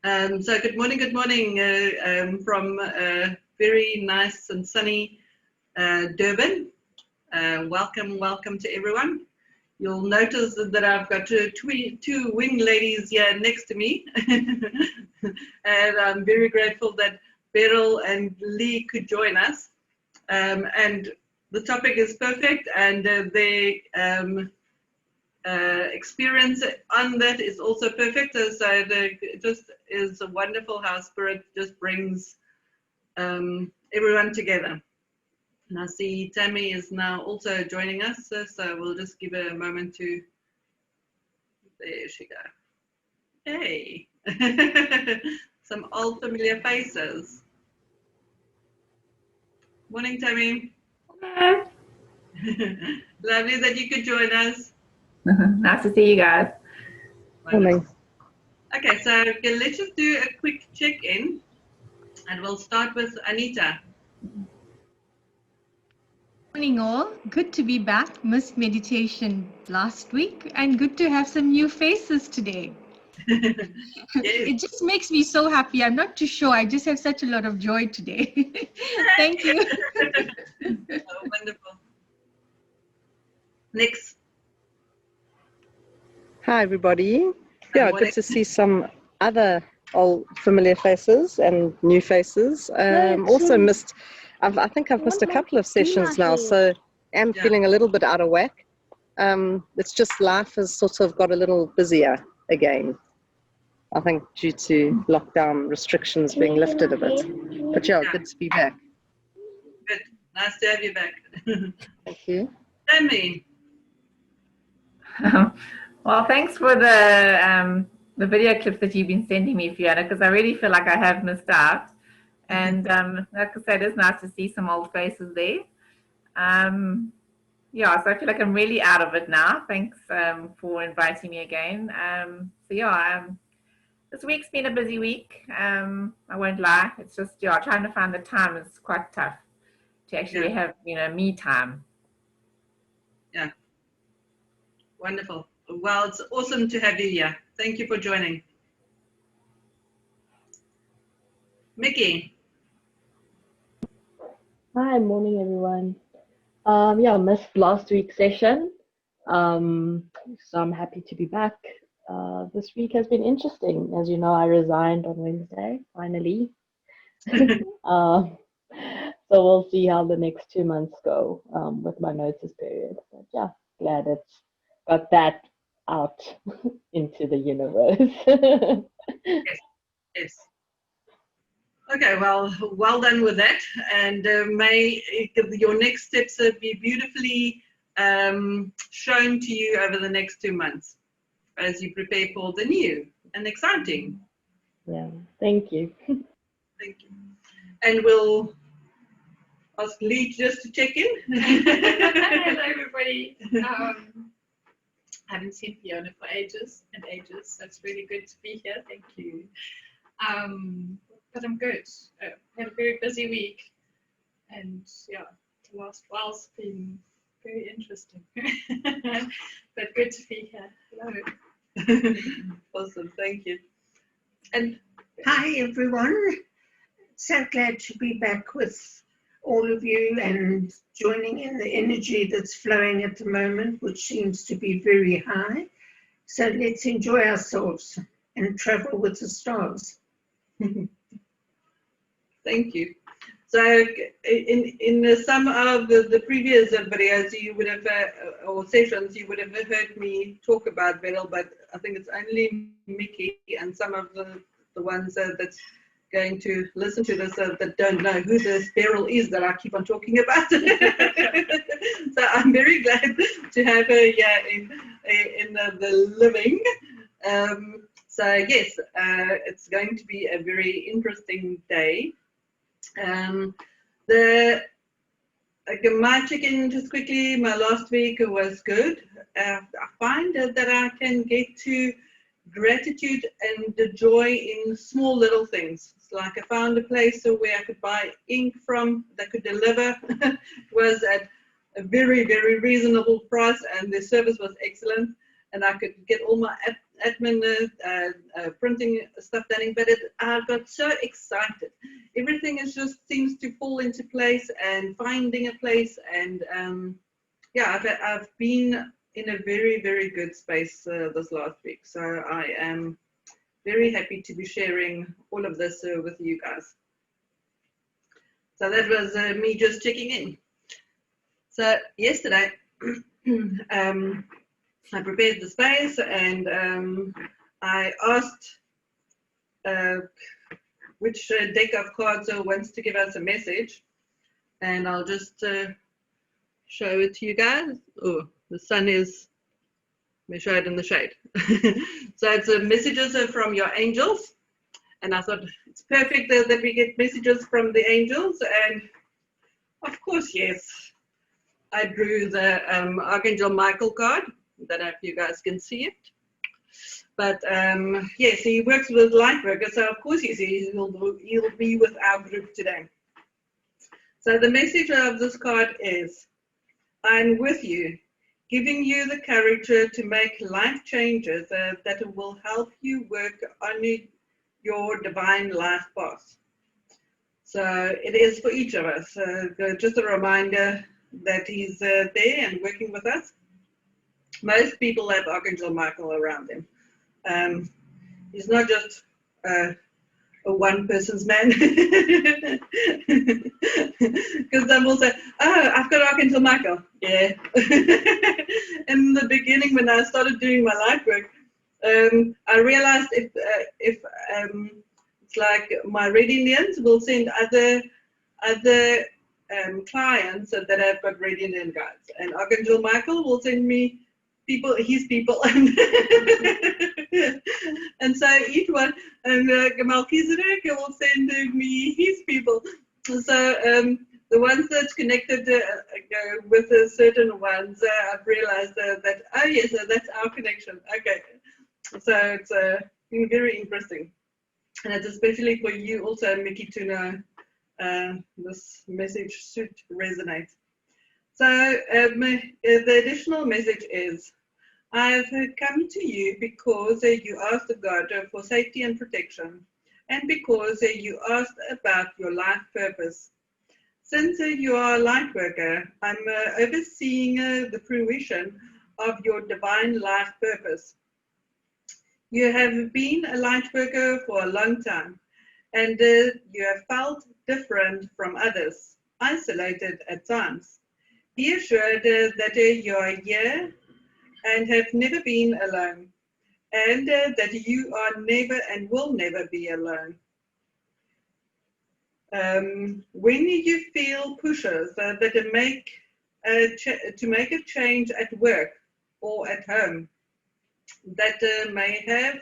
So good morning from very nice and sunny Durban. Welcome to everyone. You'll notice that I've got two wing ladies here next to me. And I'm very grateful that Beryl and Lee could join us. And the topic is perfect, and they experience on that is also perfect. So it just is wonderful how Spirit just brings everyone together. And I see Tammy is now also joining us, so we'll just give her a moment to. There she go. Hey, some old familiar faces. Morning, Tammy. Hello. Lovely that you could join us. Nice to see you guys. Morning. Okay, so let's just do a quick check-in, and we'll start with Anita. Morning all, good to be back. Missed meditation last week and good to have some new faces today. Yes. It just makes me so happy. I'm not too sure, I just have such a lot of joy today. Thank you. Oh, wonderful. Next. Hi, everybody. Yeah, good to see some other old familiar faces and new faces. Also missed, I think I've missed a couple of sessions now, so I'm feeling a little bit out of whack. It's just life has sort of got a little busier again, I think, due to lockdown restrictions being lifted a bit. But yeah, good to be back. Good. Nice to have you back. Thank you. Tammy. Well, thanks for the video clips that you've been sending me, Fiona, because I really feel like I have missed out. And like I said, it's nice to see some old faces there. Yeah, so I feel like I'm really out of it now. Thanks for inviting me again. So yeah, this week's been a busy week. I won't lie. It's just, yeah, trying to find the time is quite tough to actually have, me time. Yeah. Wonderful. Well, it's awesome to have you here. Thank you for joining. Mickey. Hi, morning everyone. Yeah, missed last week's session. So I'm happy to be back. This week has been interesting. As you know, I resigned on Wednesday, finally. So we'll see how the next 2 months go with my notice period. But yeah, glad it's got that out into the universe. Yes. Okay, well done with that, and may your next steps be beautifully shown to you over the next 2 months as you prepare for the new and exciting. Yeah, thank you. Thank you. And we'll ask Lee just to check in. Hello everybody. Haven't seen Fiona for ages and ages, so it's really good to be here. Thank you. But I'm good. Had a very busy week, and yeah, the last while's been very interesting. But good to be here. Hello. Awesome, thank you. And hi everyone. So glad to be back with all of you and joining in the energy that's flowing at the moment, which seems to be very high. So let's enjoy ourselves and travel with the stars. Thank you. So in some of the previous videos you would have, or sessions, you would have heard me talk about Beryl, but I think it's only Mickey and some of the ones that's going to listen to this that don't know who this Beryl is that I keep on talking about. So I'm very glad to have her here in the living. So yes, it's going to be a very interesting day. My check-in just quickly, my last week was good. I find that I can get to gratitude and the joy in small little things. It's like I found a place where I could buy ink from that could deliver. It was at a very, very reasonable price and the service was excellent. and I could get all my admin printing stuff done. But I got so excited. Everything is just seems to fall into place and finding a place. And yeah, I've been in a very, very good space this last week. So I am very happy to be sharing all of this with you guys. So that was me just checking in. So yesterday, I prepared the space, and I asked which deck of cards wants to give us a message, and I'll just show it to you guys. Oh, the sun is, let me show it in the shade. So it's messages from your angels, and I thought it's perfect that we get messages from the angels, and of course, yes, I drew the Archangel Michael card. I don't know if you guys can see it. But yes, he works with light workers, so of course he'll be with our group today. So the message of this card is, I'm with you, giving you the courage to make life changes that will help you work on your divine life path. So it is for each of us. Just a reminder that he's there and working with us. Most people have Archangel Michael around them. He's not just a one person's man. Because some will say, oh, I've got Archangel Michael. Yeah. In the beginning, when I started doing my light work, I realized if it's like my red Indians will send other clients that have got red Indian guides, and Archangel Michael will send me his people, and so each one, and Melchizedek will send me his people. So the ones that's connected with certain ones, I've realized that, oh yes, that's our connection. Okay, so it's been very interesting, and it's especially for you also, Mickey, to know this message should resonate. So the additional message is, I've come to you because you asked God for safety and protection, and because you asked about your life purpose. Since you are a light worker, I'm overseeing the fruition of your divine life purpose. You have been a light worker for a long time, and you have felt different from others, isolated at times. Be assured that you are here and have never been alone, and that you are never and will never be alone. When you feel pushes that to make a change at work or at home, that may have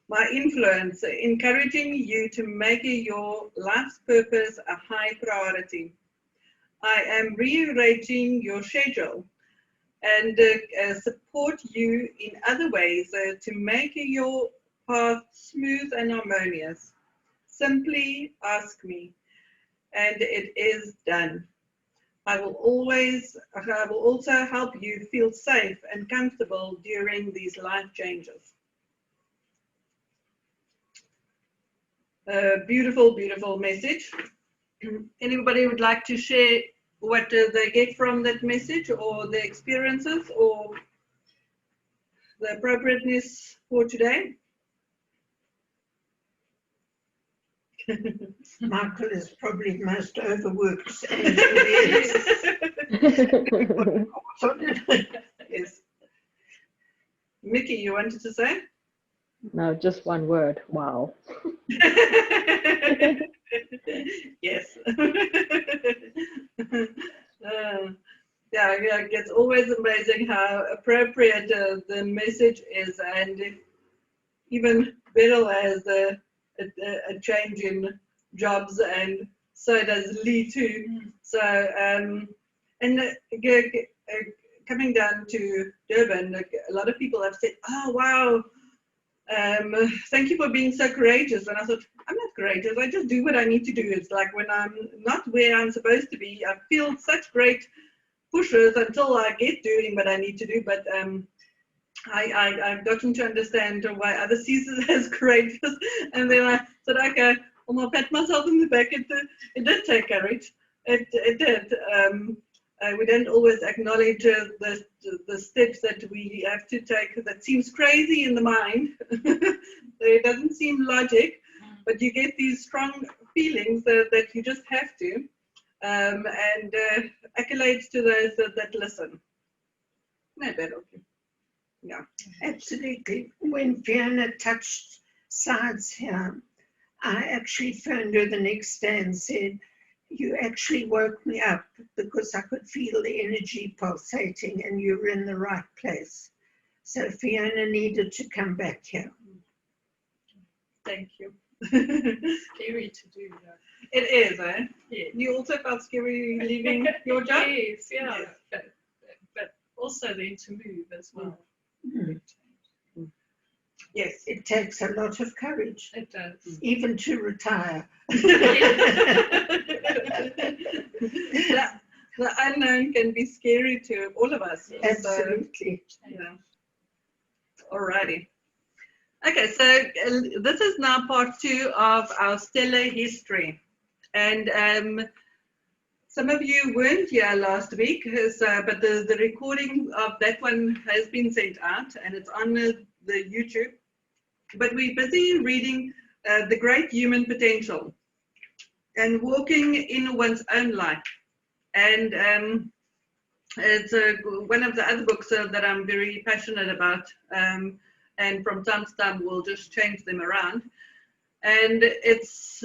my influence, encouraging you to make your life's purpose a high priority. I am rearranging your schedule and support you in other ways to make your path smooth and harmonious. Simply ask me, and it is done. I will also help you feel safe and comfortable during these life changes. Beautiful, beautiful message. Anybody would like to share what they get from that message, or the experiences, or the appropriateness for today? Michael is probably the most overworked. Yes. Mickey, you wanted to say? No, just one word. Wow. Yes. Yeah, it's always amazing how appropriate the message is, and even Beryl has a change in jobs, and so does Lee too. So, and coming down to Durban, a lot of people have said, "Oh wow, thank you for being so courageous." And I thought, I'm not courageous. I just do what I need to do. It's like when I'm not where I'm supposed to be, I feel such great pushes until I get doing what I need to do. But I've gotten to understand why other sees it as courageous. And then I said, okay, I'll pat myself in the back. It did take courage. It did. We don't always acknowledge the steps that we have to take. That seems crazy in the mind. It doesn't seem logic, but you get these strong feelings that you just have to. And accolades to those that listen. No bad, okay. Yeah, absolutely. When Fiona touched sides here, I actually phoned her the next day and said, you actually woke me up because I could feel the energy pulsating and you were in the right place. So Fiona needed to come back here. Thank you. Scary to do that. It is, eh? Yeah. You also felt scary leaving your job? Yes, yeah. Yes. But also then to move as well. Mm. Yes. It takes a lot of courage, It does. even to retire. The unknown can be scary to all of us. Absolutely. So, yeah. Alrighty. Okay, so this is now part 2 of our stellar history. And some of you weren't here last week, but the recording of that one has been sent out and it's on the YouTube. But we're busy reading The Great Human Potential and walking in one's own light. And it's one of the other books that I'm very passionate about. And from time to time, we'll just change them around. And it's,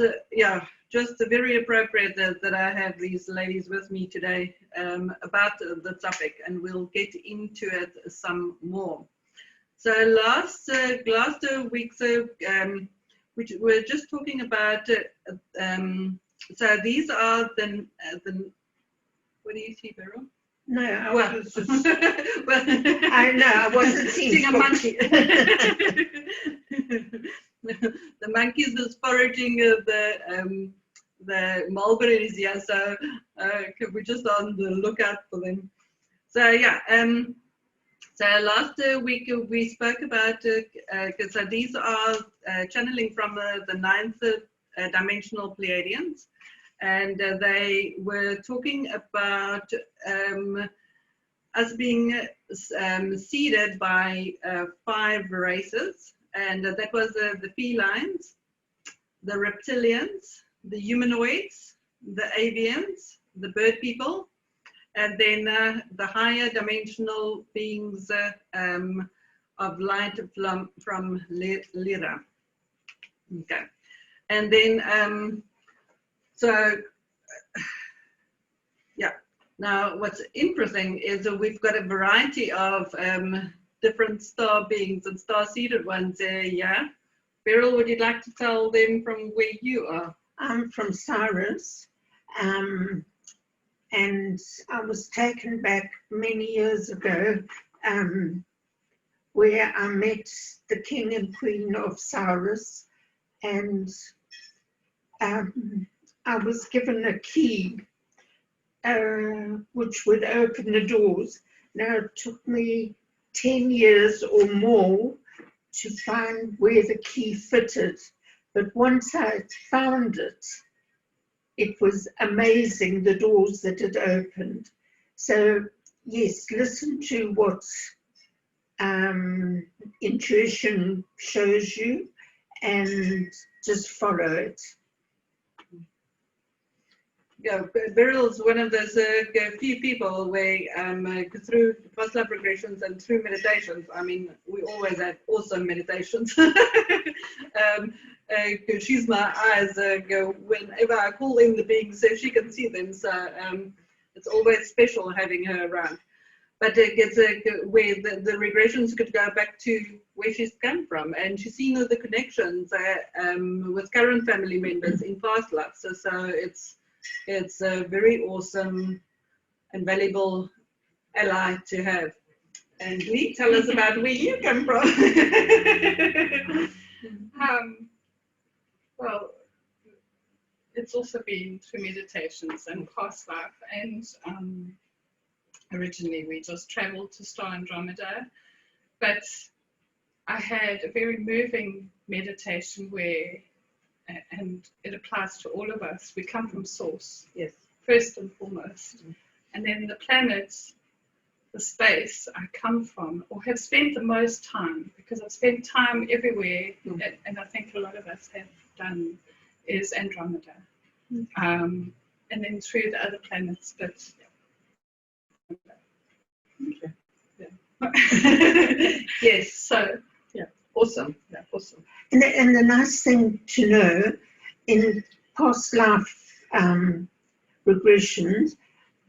just very appropriate that I have these ladies with me today about the topic, and we'll get into it some more. So last week, which we're just talking about, so these are the what do you see, Beryl? No, I Well, was just, well, I know, I wasn't seeing a monkey. The monkeys is foraging the mulberries here, so we're just on the lookout for them. So yeah, so last week we spoke about, so these are channeling from the 9th dimensional Pleiadians, and they were talking about us being seeded by 5 races, and that was the felines, the reptilians, the humanoids, the avians, the bird people, and then the higher dimensional beings of light from Lyra. Okay, and then so yeah. Now, what's interesting is that we've got a variety of different star beings and star-seeded ones there. Yeah, Beryl, would you like to tell them from where you are? I'm from Cyrus, and I was taken back many years ago, where I met the King and Queen of Cyrus, and I was given a key which would open the doors. Now, it took me 10 years or more to find where the key fitted. But once I found it, it was amazing, the doors that it opened. So, yes, listen to what intuition shows you and just follow it. Yeah, Beryl's one of those few people where through past life regressions and through meditations, I mean, we always have awesome meditations. She's my eyes whenever I call in the beings so she can see them. So it's always special having her around. But it's where the regressions could go back to where she's come from, and she's seen the connections with current family members in past lives. So it's a very awesome and valuable ally to have. And Lee, tell us about where you come from. Well, it's also been through meditations and past life, and Originally, we just travelled to Star Andromeda, but I had a very moving meditation where, and it applies to all of us, we come from Source, Yes. first and foremost. And then the planets, the space I come from, or have spent the most time, because I've spent time everywhere, and I think a lot of us have done, is Andromeda. And then through the other planets, but Yes. so Awesome. Yeah, awesome. And the nice thing to know, in past life regressions,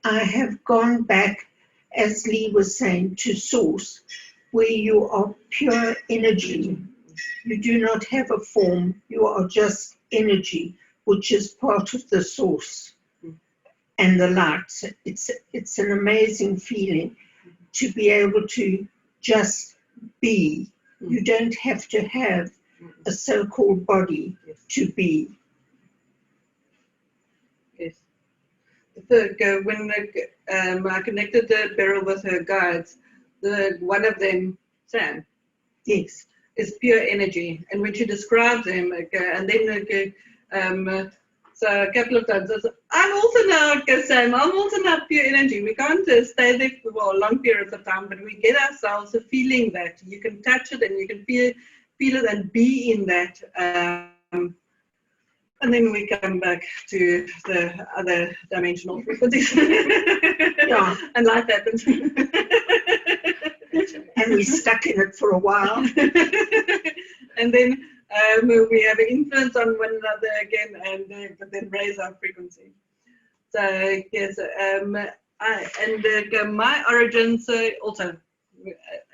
I have gone back, as Lee was saying, to Source, where you are pure energy. You do not have a form, you are just energy, which is part of the Source and the light. It's an amazing feeling to be able to just be. You don't have to have a so-called body to be. Yes. When I connected Beryl with her guides, one of them, Sam, Yes. is pure energy. And when she describes him, and then so a couple of times, I said, I'm also now, Sam, I'm also now pure energy. We can't stay there for long periods of time, but we get ourselves a feeling that you can touch it and you can feel it and be in that. And then we come back to the other dimensional frequencies. Yeah. And life happens. And we're stuck in it for a while. And then we have an influence on one another again, and but then raise our frequency. So yes, my origins also,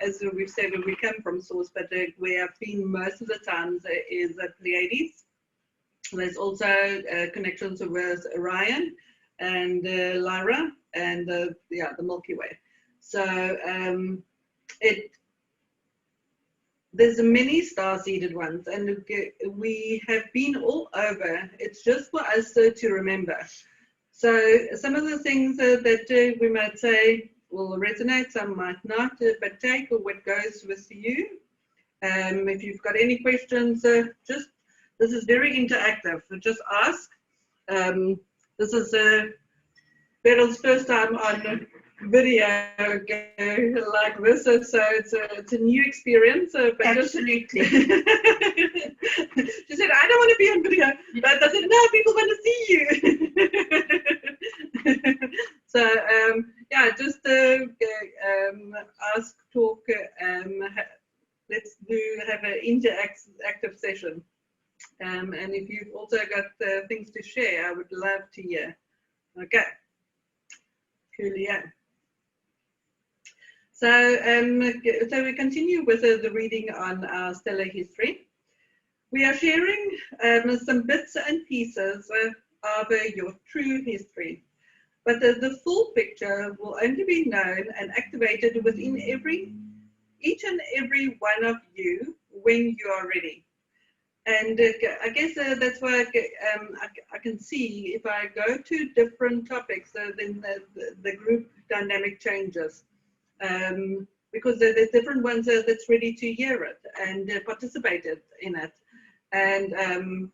as we've said, we come from Source, but we have been most of the times is Pleiades. There's also connections with Orion and Lyra and the Milky Way. So there's many star-seeded ones, and we have been all over. It's just for us to remember. So some of the things that we might say will resonate, some might not, but take what goes with you. If you've got any questions, this is very interactive. So just ask. This is Beryl's first time on video like this, so it's a new experience. But Absolutely. She said, I don't want to be on video, but I said, no, people want to see you. So just ask, talk, let's have an interactive session. And if you've also got things to share, I would love to hear. Okay. Cool, yeah. So we continue with the reading on our stellar history. We are sharing some bits and pieces of your true history, but the full picture will only be known and activated within each and every one of you when you are ready. And I guess that's why I can see if I go to different topics, then the group dynamic changes. Because there's different ones that's ready to hear it and participated in it. And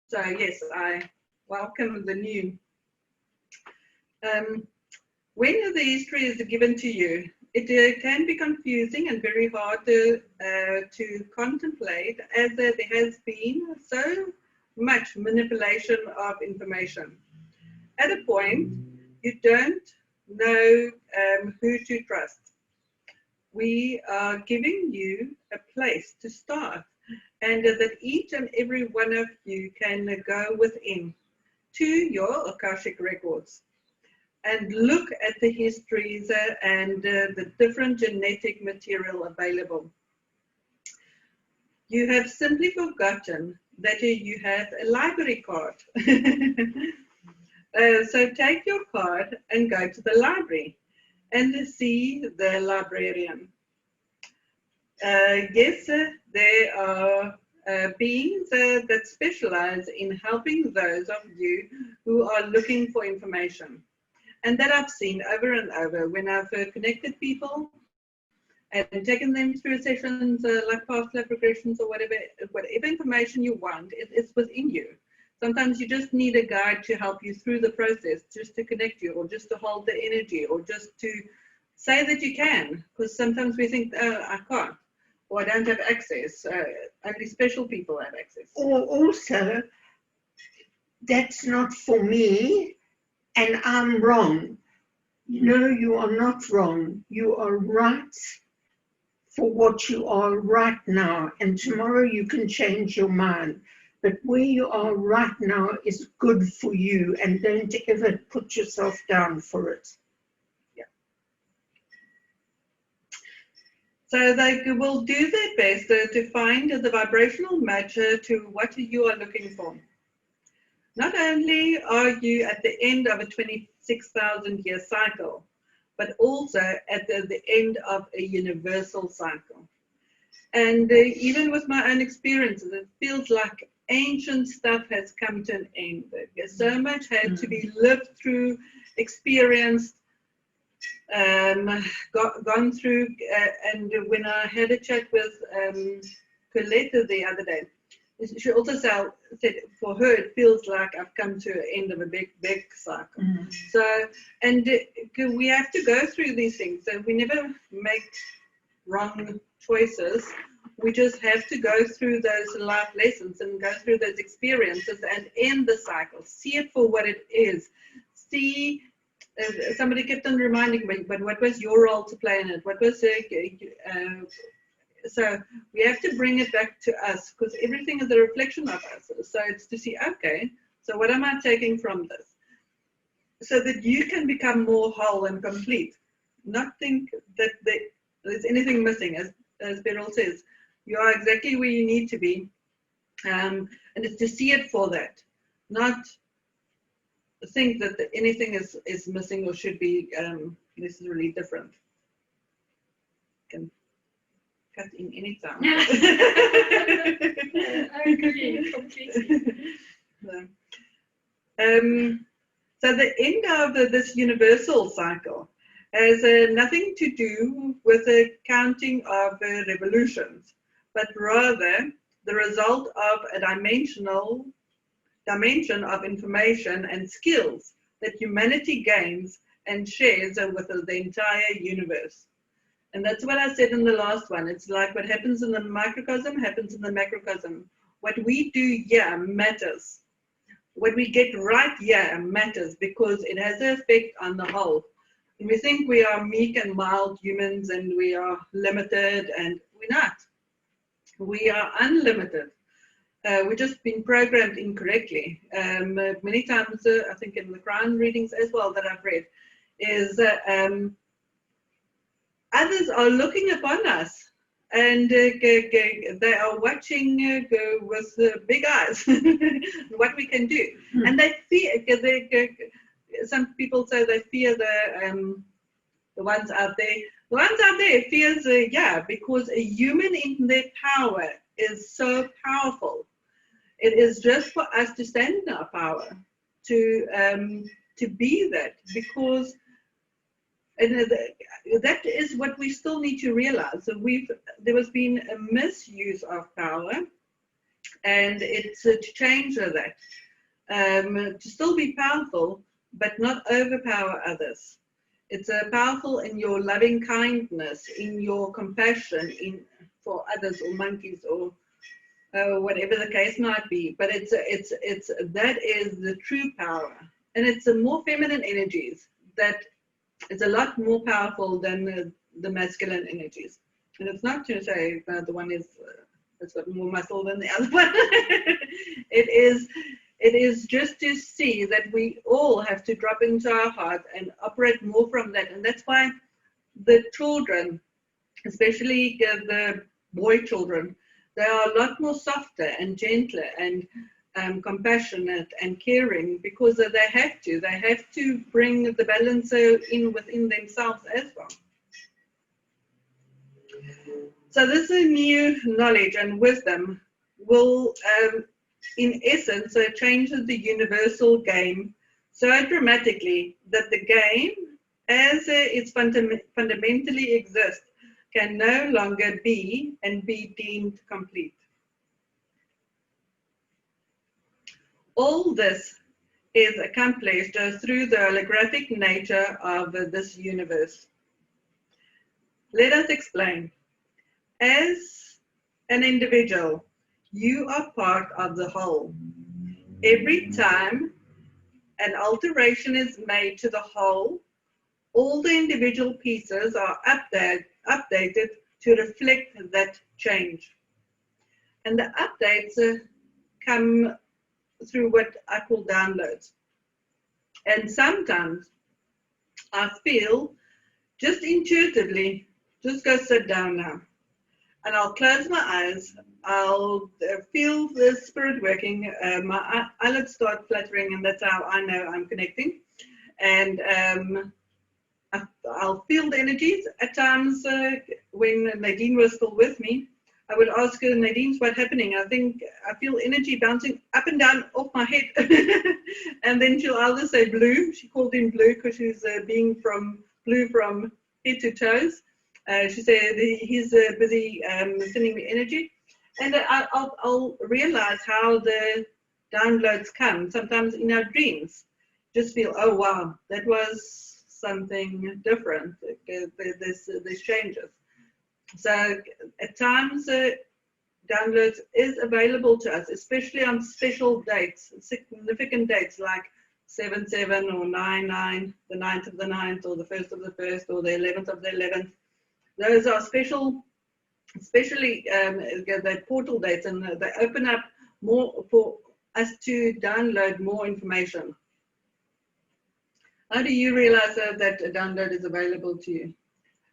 so yes, I welcome the new. When the history is given to you, it can be confusing and very hard to contemplate, as there has been so much manipulation of information. At a point, you don't know who to trust. We are giving you a place to start, and that each and every one of you can go within to your Akashic records and look at the histories and the different genetic material available. You have simply forgotten that you have a library card. So take your card and go to the library and see the librarian. Yes, there are beings that specialize in helping those of you who are looking for information. And that I've seen over and over when I've connected people and taken them through sessions like past life regressions or whatever information you want, it's within you. Sometimes you just need a guide to help you through the process, just to connect you, or just to hold the energy, or just to say that you can, because sometimes we think, oh, I can't, or I don't have access. Only special people have access. Or also, that's not for me, and I'm wrong. No, you are not wrong. You are right for what you are right now, and tomorrow you can change your mind. But where you are right now is good for you, and don't ever put yourself down for it. Yeah. So they will do their best to find the vibrational match to what you are looking for. Not only are you at the end of a 26,000-year cycle, but also at the end of a universal cycle. And even with my own experiences, it feels like ancient stuff has come to an end. So much had to be lived through, experienced, gone through. And when I had a chat with Colette the other day, she also said for her it feels like I've come to the end of a big cycle. So, and we have to go through these things. So we never make wrong choices. We just have to go through those life lessons and go through those experiences and end the cycle. See it for what it is. See, somebody kept on reminding me, but what was your role to play in it? What was so we have to bring it back to us, because everything is a reflection of us. So it's to see, okay, so what am I taking from this? So that you can become more whole and complete. Not think that there's anything missing, as Beryl says. You are exactly where you need to be. And it's to see it for that. Not think that anything is missing or should be necessarily different. Can cut in any time. I agree completely. So the end of this universal cycle has nothing to do with the counting of revolutions, but rather the result of a dimension of information and skills that humanity gains and shares with the entire universe. And that's what I said in the last one. It's like what happens in the microcosm happens in the macrocosm. What we do here matters. What we get right here matters, because it has an effect on the whole. And we think we are meek and mild humans and we are limited, and we're not. We are unlimited. We've just been programmed incorrectly. Many times, I think in the Crown readings as well that I've read, is others are looking upon us, and they are watching with big eyes what we can do. And they fear, some people say they fear the ones out there. The ones out there fears, because a human in their power is so powerful. It is just for us to stand in our power, to be that, because that is what we still need to realize. So there has been a misuse of power, and it's to change that, to still be powerful, but not overpower others. It's powerful in your loving kindness, in your compassion, for others or monkeys or whatever the case might be. But that is the true power, and it's a more feminine energies that. It's a lot more powerful than the masculine energies. And it's not to say that the one has got more muscle than the other one. It is just to see that we all have to drop into our heart and operate more from that. And that's why the children, especially the boy children, they are a lot more softer and gentler and compassionate and caring, because they have to bring the balance in within themselves as well. So this new knowledge and wisdom will in essence change the universal game so dramatically that the game, as it fundamentally exists, can no longer be and be deemed complete. All this is accomplished through the holographic nature of this universe. Let us explain. As an individual, you are part of the whole. Every time an alteration is made to the whole, all the individual pieces are updated to reflect that change. And the updates come through what I call downloads. And sometimes I feel just intuitively, just go sit down now. And I'll close my eyes, I'll feel the spirit working, my eyelids start fluttering, and that's how I know I'm connecting. And I'll feel the energies. At times, when Nadine was still with me, I would ask her, Nadine, what's happening? I think I feel energy bouncing up and down off my head. And then she'll either say blue. She called him blue because she's being from blue from head to toes. She said he's busy sending me energy. And I'll realize how the downloads come, sometimes in our dreams. Just feel, oh, wow, that was something different. There's changes. So at times, downloads is available to us, especially on special dates, significant dates like 7/7 or 9/9, the 9th of the 9th, or the 1st of the 1st, or the 11th of the 11th. Those are special, especially the portal dates, and they open up more for us to download more information. How do you realize that a download is available to you?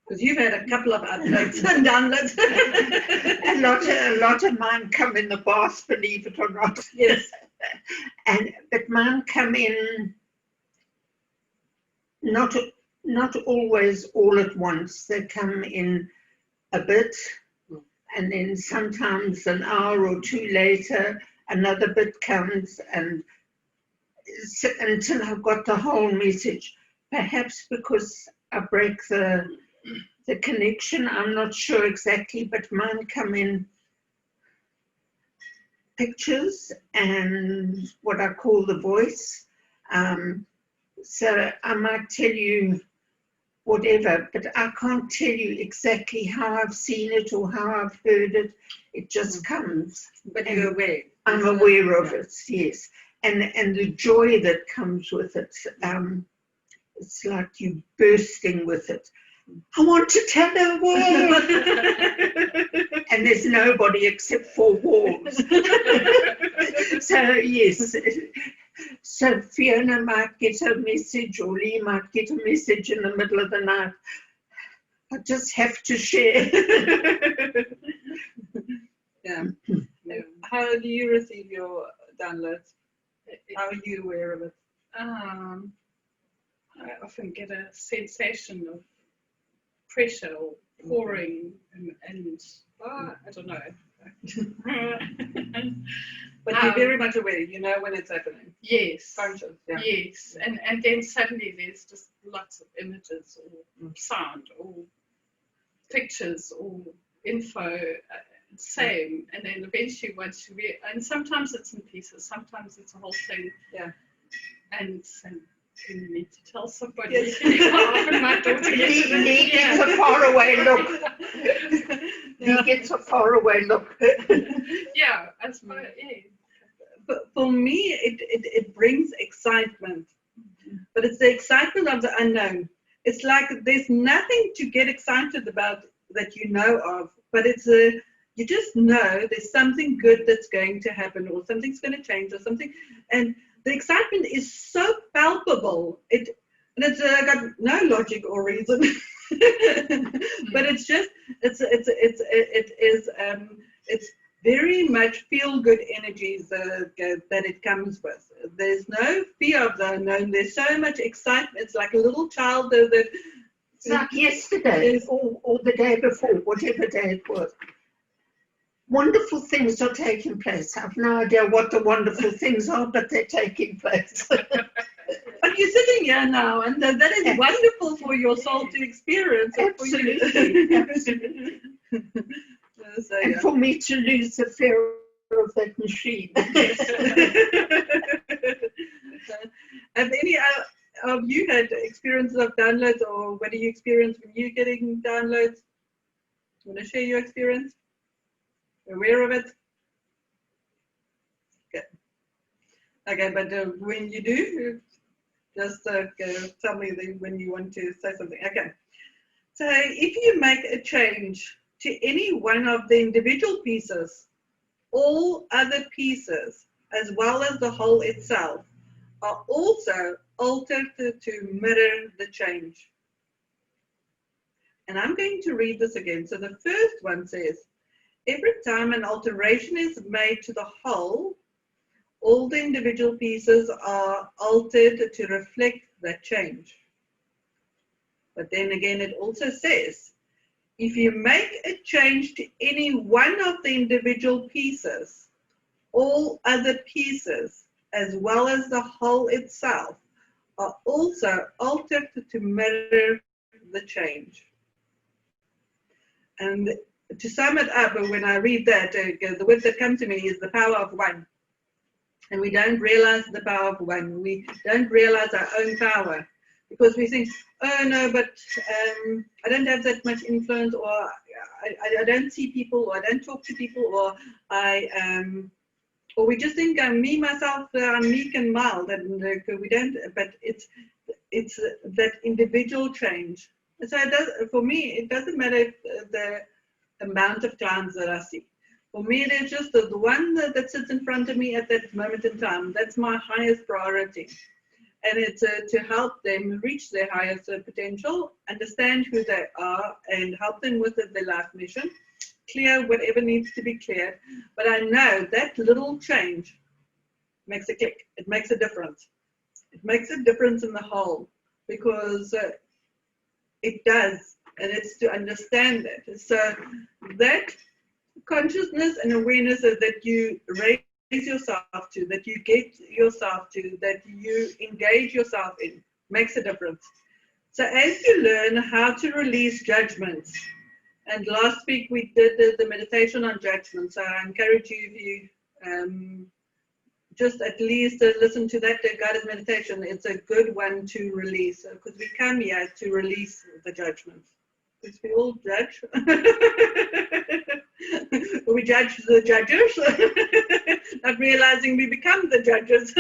Because you've had a couple of updates and downloads. a lot of mine come in the bath, believe it or not. Yes. But mine come in not always all at once. They come in a bit, and then sometimes an hour or two later, another bit comes, and until I've got the whole message. Perhaps because I break the connection, I'm not sure exactly, but mine come in pictures and what I call the voice. So I might tell you whatever, but I can't tell you exactly how I've seen it or how I've heard it. It just comes. But you're aware. I'm aware of it, yes. And the joy that comes with it, it's like you bursting with it. I want to tell the world. And there's nobody except 4 walls. So, yes. So Fiona might get a message, or Lee might get a message in the middle of the night. I just have to share. Yeah. How do you receive your downloads? How are you aware of it? I often get a sensation of pressure or pouring, and I don't know. But you're very much aware, you know when it's happening. Yes. Conscious, yeah. Yes. And then suddenly there's just lots of images or sound or pictures or info, same. And then eventually once you and sometimes it's in pieces, sometimes it's a whole thing. Yeah. And you need to tell somebody. Yeah. My daughter Lee gets a faraway look. Lee gets a faraway look. Yeah, that's my But for me, it brings excitement. But it's the excitement of the unknown. It's like there's nothing to get excited about that you know of, but it's you just know there's something good that's going to happen, or something's going to change, or something, and the excitement is so palpable. It's got no logic or reason, but it's just it's very much feel good energies that it comes with. There's no fear of the unknown. There's so much excitement. It's like a little child that. It's like yesterday or the day before, whatever day it was. Wonderful things are taking place. I've no idea what the wonderful things are, but they're taking place. you're sitting here now, and that is wonderful for your soul to experience. Absolutely, absolutely. So, And for me to lose the fear of that machine. Have any of you had experiences of downloads, or what do you experience when you're getting downloads? Want to share your experience? Aware of it? Okay, but when you do, just tell me when you want to say something. Okay. So if you make a change to any one of the individual pieces, all other pieces, as well as the whole itself, are also altered to mirror the change. And I'm going to read this again. So the first one says, every time an alteration is made to the whole, all the individual pieces are altered to reflect that change. But then again, it also says, if you make a change to any one of the individual pieces, all other pieces, as well as the whole itself, are also altered to mirror the change. And to sum it up, when I read that, the word that comes to me is the power of one. And we don't realize the power of one. We don't realize our own power because we think, oh no, but I don't have that much influence, or I don't see people, or I don't talk to people, or or we just think me, myself, I'm meek and mild, and we don't, but it's that individual change. So it does, for me, it doesn't matter the amount of clients that I see. For me, it is just the one that sits in front of me at that moment in time. That's my highest priority. And it's to help them reach their highest potential, understand who they are, and help them with their life mission, clear whatever needs to be cleared. But I know that little change makes a click. It makes a difference. It makes a difference in the whole, because it does, and it's to understand it. So that consciousness and awareness that you raise yourself to, that you get yourself to, that you engage yourself in, makes a difference. So as you learn how to release judgments, and last week we did the meditation on judgment, so I encourage you, if you just at least listen to that guided meditation. It's a good one to release, because we come here to release the judgments. Because we all judge. We judge the judges, not realizing we become the judges.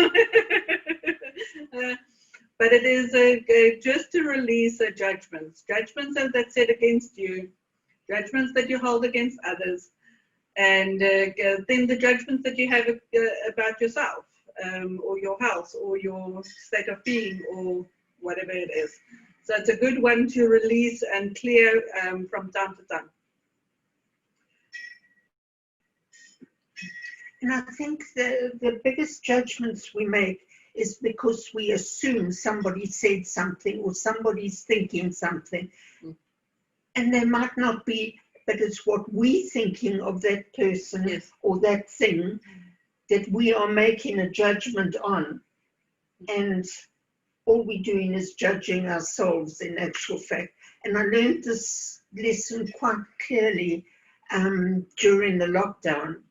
But it is just to release judgments that's set against you, judgments that you hold against others, and then the judgments that you have about yourself, or your health, or your state of being, or whatever it is. So it's a good one to release and clear from time to time. And I think the biggest judgments we make is because we assume somebody said something, or somebody's thinking something. And they might not be, but it's what we're thinking of that person, yes, or that thing that we are making a judgment on. And all we're doing is judging ourselves in actual fact. And I learned this lesson quite clearly during the lockdown,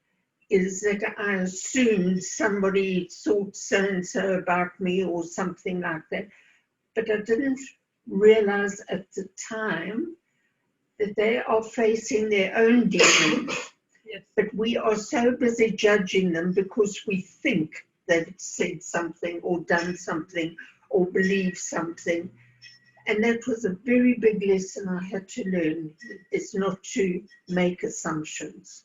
is that I assumed somebody thought so-and-so about me or something like that. But I didn't realize at the time that they are facing their own demons. Yes. But we are so busy judging them because we think they've said something or done something or believe something. And that was a very big lesson I had to learn, is not to make assumptions.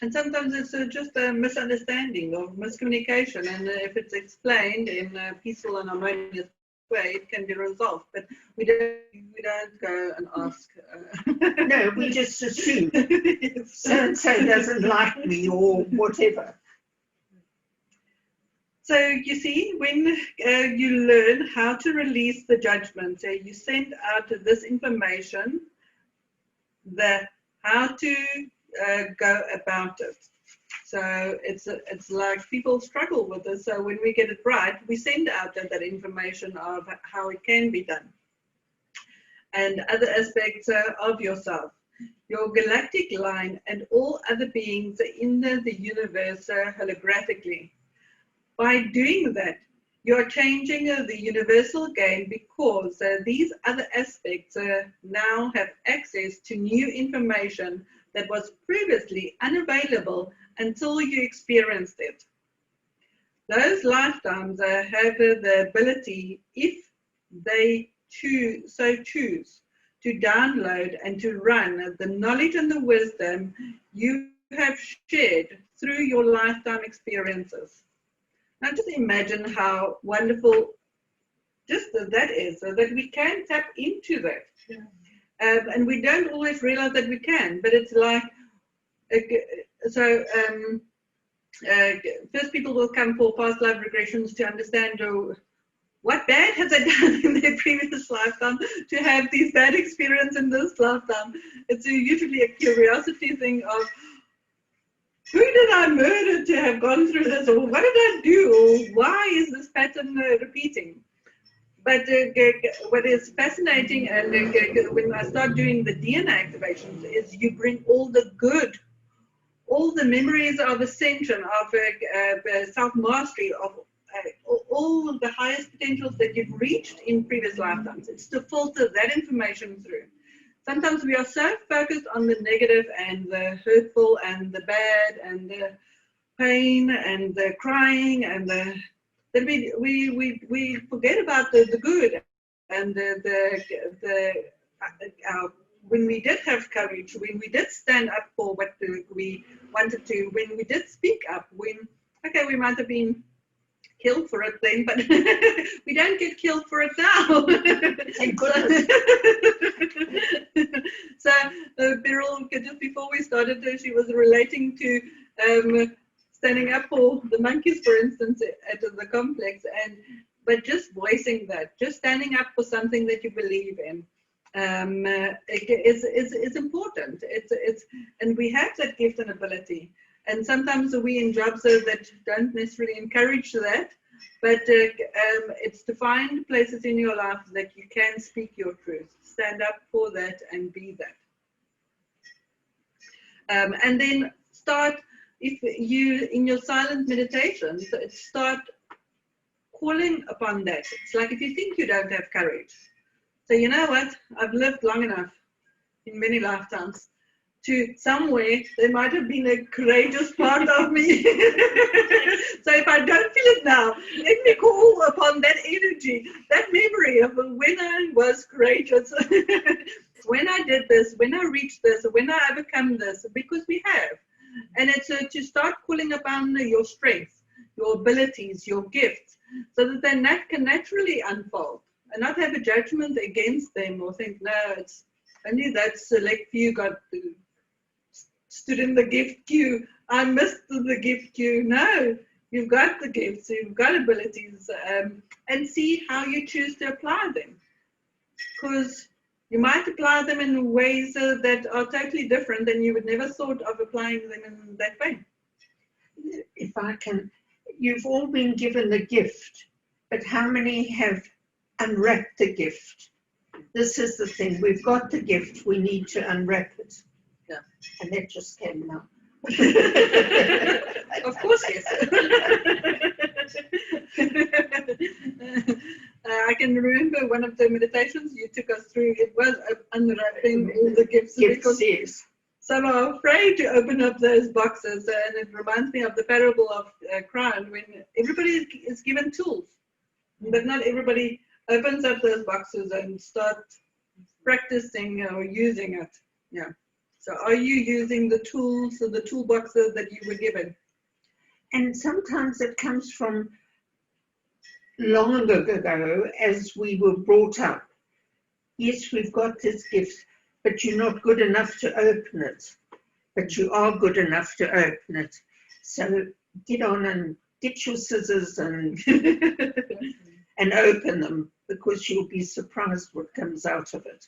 And sometimes it's just a misunderstanding or miscommunication, and if it's explained in a peaceful and harmonious way, it can be resolved. But we don't go and ask. No, we just assume so-and-so doesn't like me or whatever. So you see, when you learn how to release the judgment, so you send out this information, how to go about it. So it's like people struggle with this. So when we get it right, we send out that information of how it can be done. And other aspects of yourself, your galactic line, and all other beings in the universe holographically. By doing that, you are changing the universal game, because these other aspects now have access to new information that was previously unavailable until you experienced it. Those lifetimes have the ability, if they choose, to download and to run the knowledge and the wisdom you have shared through your lifetime experiences. Now just imagine how wonderful just that is, so that we can tap into that. Yeah. And we don't always realize that we can, but it's like, first people will come for past life regressions to understand what bad has I done in their previous lifetime to have these bad experiences in this lifetime. It's usually a curiosity thing of, who did I murder to have gone through this, or what did I do, or why is this pattern repeating? But what is fascinating, and when I start doing the DNA activations, is you bring all the good, all the memories of ascension, of self-mastery, of all the highest potentials that you've reached in previous lifetimes. It's to filter that information through. Sometimes we are so focused on the negative and the hurtful and the bad and the pain and the crying and that we forget about the good and when we did have courage, when we did stand up for what we wanted to, when we did speak up, when we might have been killed for it then, but we don't get killed for it now. Thank goodness. So Beryl, just before we started, she was relating to standing up for the monkeys, for instance, at the complex, but just voicing that, just standing up for something that you believe in, is important. And we have that gift and ability. And sometimes we in jobs that don't necessarily encourage that, but it's to find places in your life that you can speak your truth, stand up for that and be that. And then start, if you, in your silent meditations, start calling upon that. It's like if you think you don't have courage. So you know what, I've lived long enough in many lifetimes to somewhere there might have been a courageous part of me. So if I don't feel it now, let me call upon that energy, that memory of when I was courageous, when I did this, when I reached this, when I overcome this, because we have. And it's to start calling upon your strengths, your abilities, your gifts, so that then that can naturally unfold and not have a judgment against them or think, no, it's only that select few got stood in the gift queue. I missed the gift queue. No, you've got the gifts, you've got abilities, and see how you choose to apply them. Because you might apply them in ways that are totally different than you would never thought of applying them in that way. If I can, you've all been given the gift, but how many have unwrapped the gift? This is the thing, we've got the gift, we need to unwrap it. Yeah. And that just came now. Of course, yes. I can remember one of the meditations you took us through, it was unwrapping all the gifts, because yes. some are afraid to open up those boxes, and it reminds me of the parable of Crown, when everybody is given tools, but not everybody opens up those boxes and starts practicing or using it. Yeah. So are you using the tools or the toolboxes that you were given? And sometimes it comes from long ago as we were brought up. Yes, we've got this gift, but you're not good enough to open it. But you are good enough to open it. So get on and get your scissors and and open them, because you'll be surprised what comes out of it.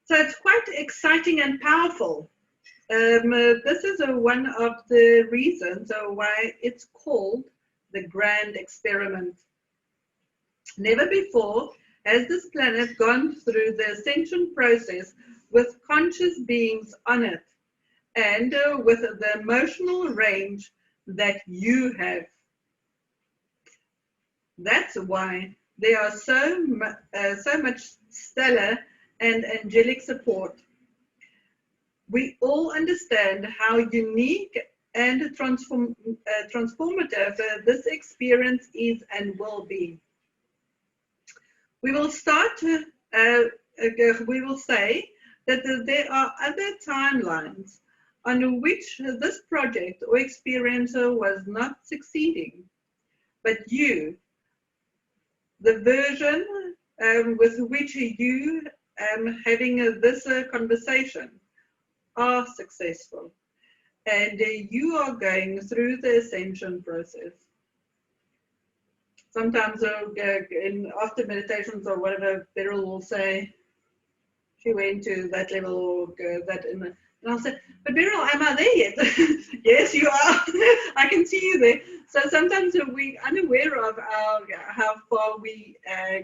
So it's quite exciting and powerful This is one of the reasons why it's called the grand experiment. Never before has this planet gone through the ascension process with conscious beings on it and with the emotional range that you have. That's why there are so much stellar and angelic support. We all understand how unique and transformative this experience is and will be. We will say that there are other timelines on which this project or experience was not succeeding, but you, the version with which you having this conversation, are successful, and you are going through the ascension process. Sometimes after meditations or whatever, Beryl will say she went to that level or that in the, and I'll say, but Beryl, am I there yet? Yes, you are. I can see you there. So sometimes we're unaware of how far we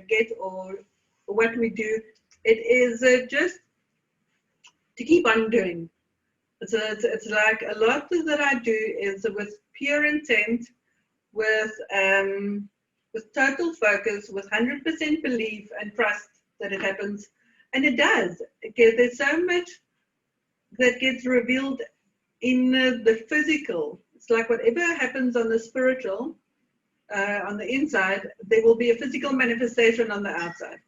get or what we do. It is just to keep on doing. It's like a lot that I do is with pure intent, with total focus, with 100% belief and trust that it happens, and it does. There's so much that gets revealed in the physical. It's like whatever happens on the spiritual, on the inside, there will be a physical manifestation on the outside,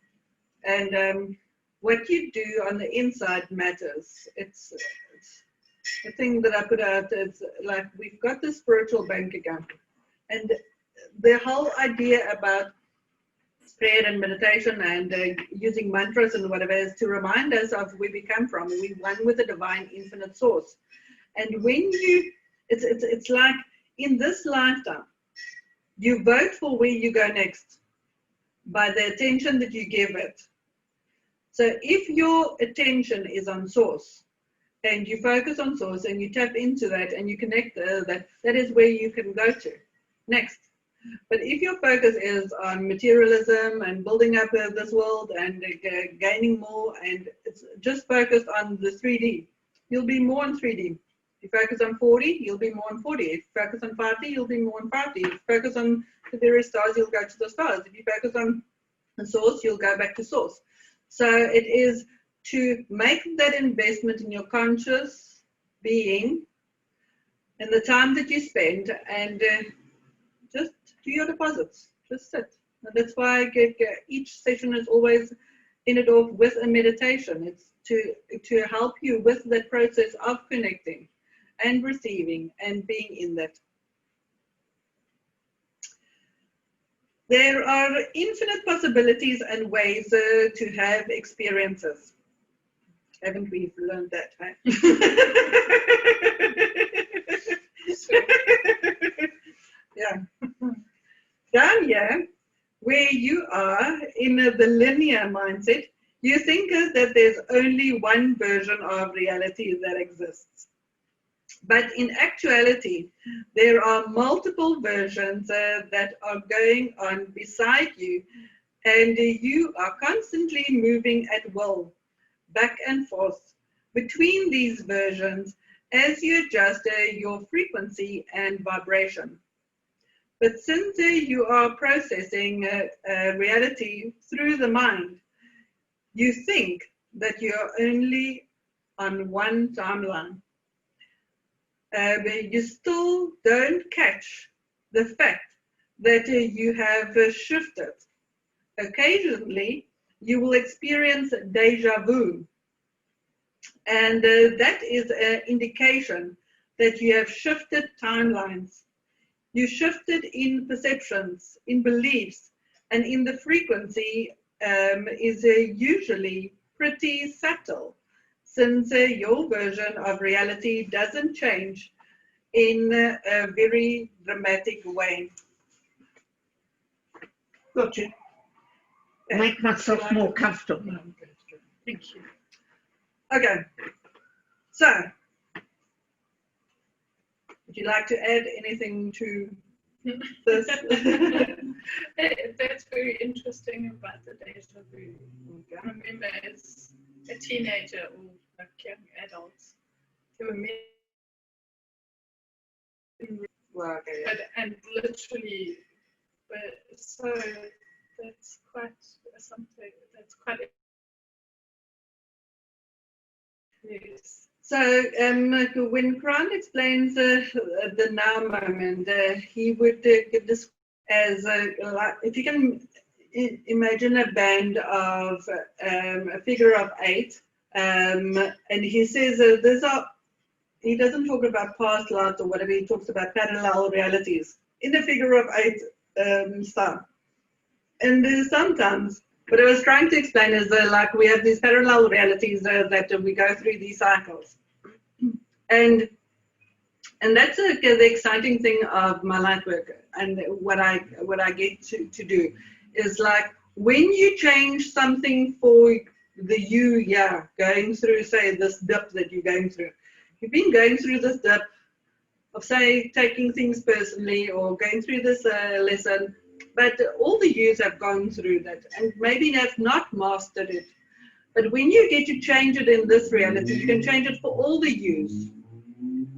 and what you do on the inside matters. It's the thing that I put out. It's like we've got the spiritual bank account, and the whole idea about prayer and meditation and using mantras and whatever is to remind us of where we come from. We're one with the divine infinite source, and when it's like in this lifetime, you vote for where you go next by the attention that you give it. So if your attention is on source and you focus on source and you tap into that and you connect that is where you can go to next. But if your focus is on materialism and building up this world and gaining more, and it's just focused on the 3D, you'll be more on 3D. If you focus on 4D, you'll be more on 4D. If you focus on 5D, you'll be more on 5D. If you focus on the various stars, you'll go to the stars. If you focus on the source, you'll go back to source. So it is to make that investment in your conscious being and the time that you spend, and just do your deposits. Just sit. And that's why each session is always ended off with a meditation. It's to help you with that process of connecting and receiving and being in that. There are infinite possibilities and ways to have experiences. Haven't we learned that, right? Yeah. Down here, where you are in the linear mindset, you think that there's only one version of reality that exists. But in actuality, there are multiple versions that are going on beside you, and you are constantly moving at will, back and forth between these versions as you adjust your frequency and vibration. But since you are processing reality through the mind, you think that you're only on one timeline. But you still don't catch the fact that you have shifted. Occasionally, you will experience deja vu, and that is an indication that you have shifted timelines. You shifted in perceptions, in beliefs, and in the frequency is usually pretty subtle, since your version of reality doesn't change in a very dramatic way. Gotcha. Make myself more comfortable. Thank you. Okay, so Would you like to add anything to this? That's very interesting about the deja vu. I remember as a teenager or like young adults, there were many, and literally, but so that's quite something. That's quite. Yes. So when Grant explains the now moment, he would give this as like, if you can imagine a band of a figure of 8, and he says he doesn't talk about past lives or whatever, he talks about parallel realities in the figure of 8 style. And sometimes what I was trying to explain is like we have these parallel realities that we go through these cycles. And that's the exciting thing of my light work, and what I get to do is like when you change something for the you, going through, say, this dip that you're going through. You've been going through this dip of, say, taking things personally or going through this lesson, but all the yous have gone through that and maybe have not mastered it. But when you get to change it in this reality, you can change it for all the yous.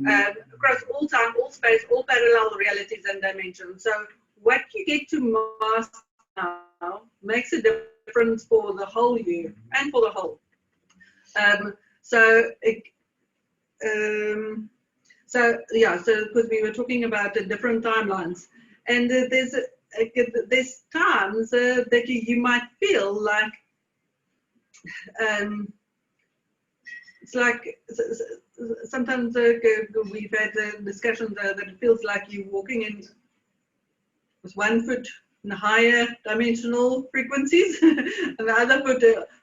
Across all time, all space, all parallel realities and dimensions. So what you get to master now makes a difference for the whole you and for the whole. So because we were talking about the different timelines, and there's times that you might feel like it's like sometimes we've had discussions that it feels like you're walking in with 1 foot in higher dimensional frequencies and the other foot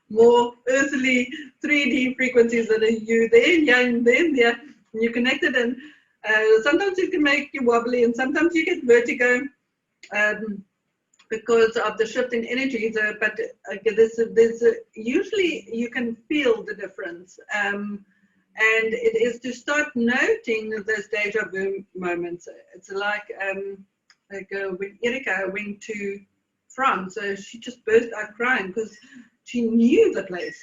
more earthly 3D frequencies that are you there and there, and you're connected, and sometimes it can make you wobbly and sometimes you get vertigo because of the shift in energies, but there's usually you can feel the difference. And it is to start noting those deja vu moments. It's like when Erika went to France, she just burst out crying because she knew the place.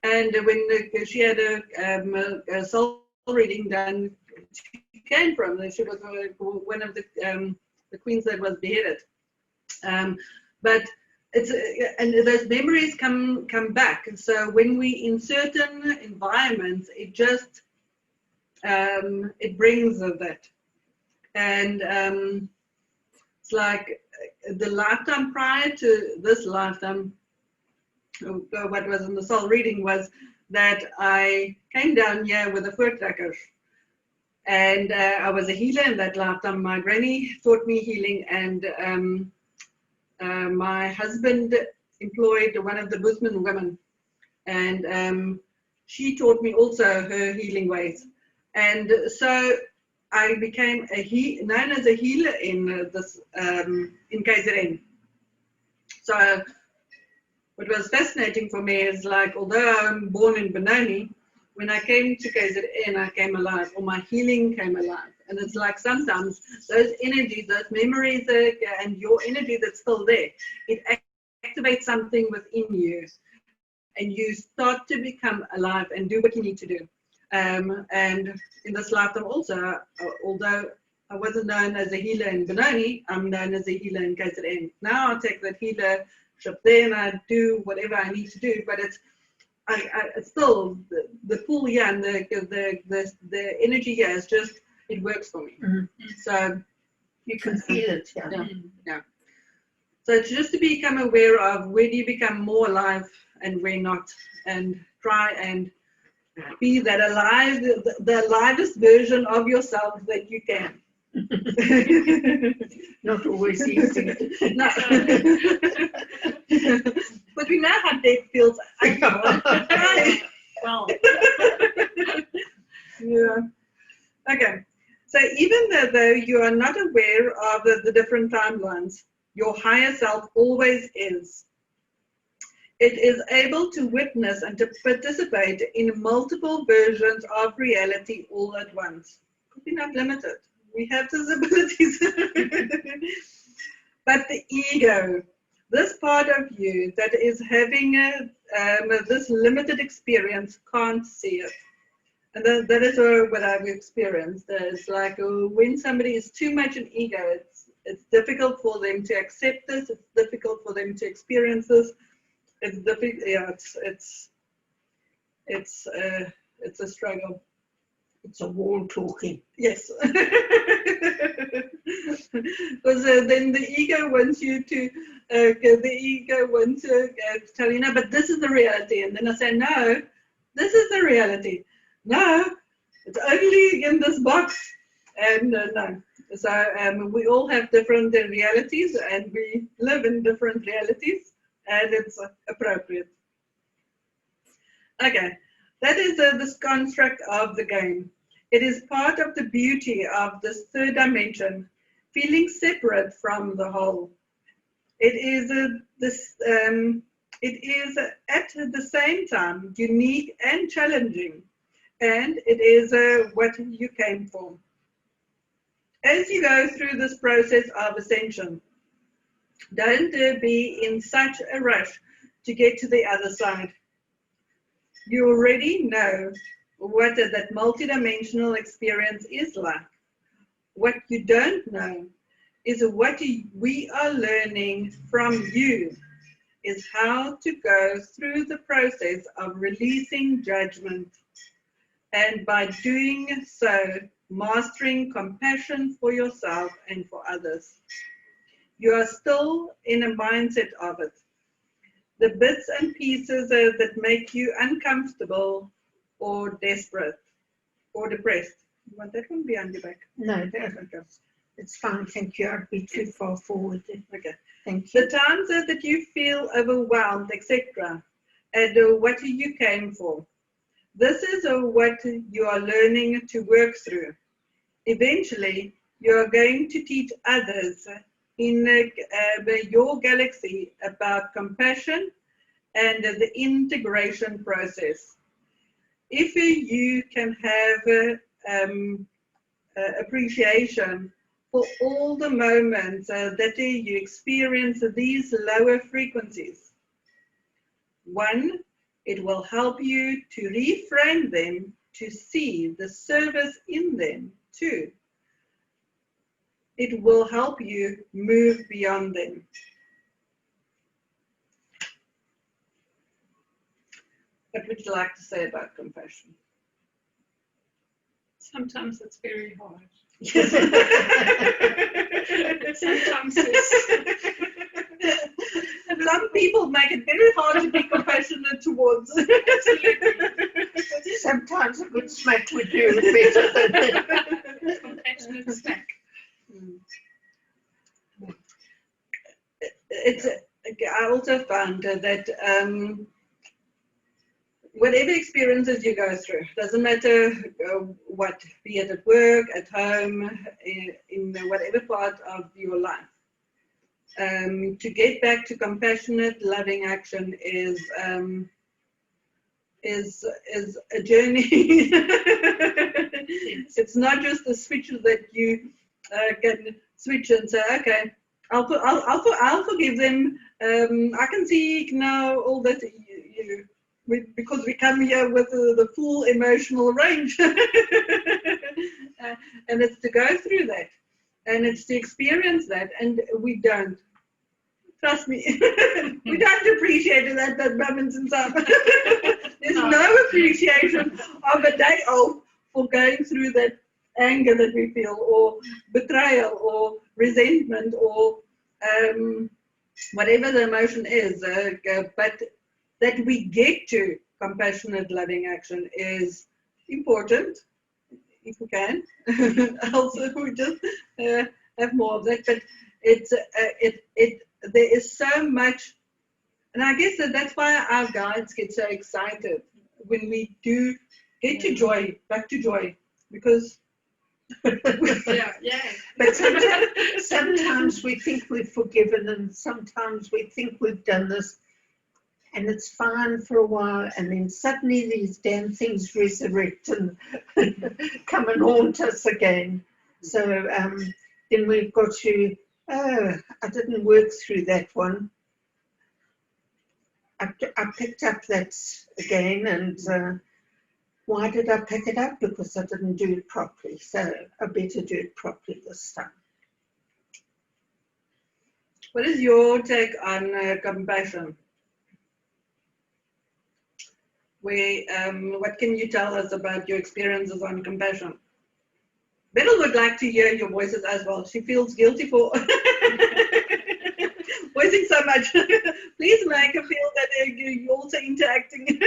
And when she had a soul reading done, she came from there. She was one of the queens that was beheaded. But it's and those memories come back, and so when we in certain environments, it just it brings that, and it's like the lifetime prior to this lifetime. What was in the soul reading was that I came down here with a voortrekker, and I was a healer in that lifetime. My granny taught me healing, and my husband employed one of the Bushman women, and she taught me also her healing ways. And so I became known as a healer in in KZN. So what was fascinating for me is, like, although I'm born in Benoni, when I came to KZN, I came alive, or my healing came alive. And it's like sometimes those energies, those memories, and your energy that's still there, it activates something within you, and you start to become alive and do what you need to do. And in this lifetime also, although I wasn't known as a healer in Benoni, I'm known as a healer in KZN. Now I take that healership there and I do whatever I need to do, but it's still the pull here and the energy here is just, it works for me. Mm-hmm. So you can feel it. yeah. So it's just to become aware of where do you become more alive and where not, and try and be that alive, the livest version of yourself that you can. Not always easy. No. But we know how death feels. Well, yeah. Okay. So even though you are not aware of the different timelines, your higher self always is. It is able to witness and to participate in multiple versions of reality all at once. Because we're not limited. we have disabilities. But the ego, this part of you that is having this limited experience, can't see it. And that is what I've experienced. It's like when somebody is too much an ego, it's difficult for them to accept this. It's difficult for them to experience this. It's difficult. Yeah, it's a struggle. It's a wall talking. Yes. Because then the ego wants you to, tell you, no, but this is the reality. And then I say, no, this is the reality. No, it's only in this box. And no. So we all have different realities, and we live in different realities, and it's appropriate. Okay, that is this construct of the game. It is part of the beauty of this third dimension, feeling separate from the whole. It is at the same time unique and challenging, and it is what you came for. As you go through this process of ascension, don't be in such a rush to get to the other side. You already know what that multidimensional experience is like. What you don't know is what we are learning from you is how to go through the process of releasing judgment, and by doing so, mastering compassion for yourself and for others. You are still in a mindset of it. The bits and pieces that make you uncomfortable or desperate or depressed. You want that one behind your back? No, it's fine, thank you. I'd be too far forward. Okay. Thank you. The times that you feel overwhelmed, etc., and what you came for. This is what you are learning to work through. Eventually, you are going to teach others in your galaxy about compassion and the integration process. If you can have appreciation for all the moments that you experience these lower frequencies, one, it will help you to reframe them to see the service in them. Two, it will help you move beyond them. What would you like to say about compassion? Sometimes it's very hard. Yes. Sometimes it's... Some people make it very hard to be compassionate towards. Sometimes a good smack would do better than compassionate smack. I also found that whatever experiences you go through, doesn't matter what, be it at work, at home, in whatever part of your life, to get back to compassionate, loving action is a journey. It's not just a switch that you can switch and say, okay, I'll forgive them. I can see now all that because we come here with the full emotional range, and it's to go through that, and it's to experience that, and we don't. Trust me, we don't appreciate it at that moment in time. There's no appreciation of a day off for going through that anger that we feel, or betrayal, or resentment, or whatever the emotion is. But that we get to compassionate, loving action is important, if we can. Also, we just have more of that. But there is so much, and I guess that's why our guides get so excited when we do get to joy, back to joy, because yeah. But sometimes we think we've forgiven, and sometimes we think we've done this, and it's fine for a while, and then suddenly these damn things resurrect and come and haunt us again. So then we've got to, I didn't work through that one. I picked up that again, and why did I pick it up? Because I didn't do it properly. So I better do it properly this time. What is your take on compassion? What can you tell us about your experiences on compassion? Beryl would like to hear your voices as well. She feels guilty for voicing so much. Please make her feel that you're also interacting.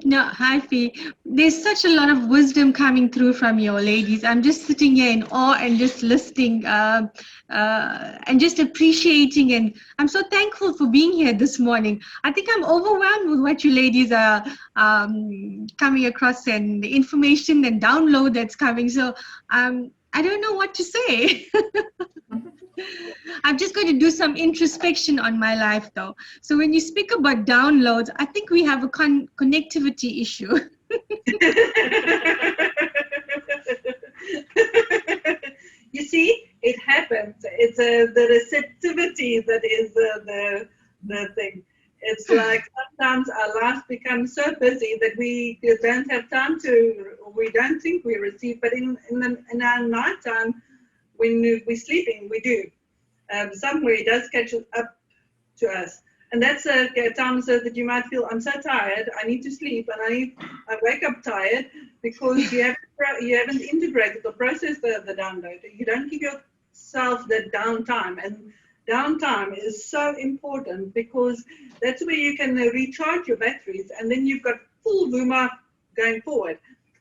No, hi Fee. There's such a lot of wisdom coming through from you ladies. I'm just sitting here in awe and just listening and just appreciating. And I'm so thankful for being here this morning. I think I'm overwhelmed with what you ladies are coming across and the information and download that's coming. So I don't know what to say. I'm just going to do some introspection on my life though. So when you speak about downloads, I think we have a connectivity issue. You see, it happens. It's the receptivity that is the thing. It's like sometimes our lives become so busy that we don't have time to, we don't think we receive, but in our night time, when we're sleeping, we do. Somewhere it does catch up to us. And that's a time so that you might feel, I'm so tired, I need to sleep, and I wake up tired because you haven't integrated or processed the download. You don't give yourself that downtime. And downtime is so important because that's where you can recharge your batteries, and then you've got full boom going forward.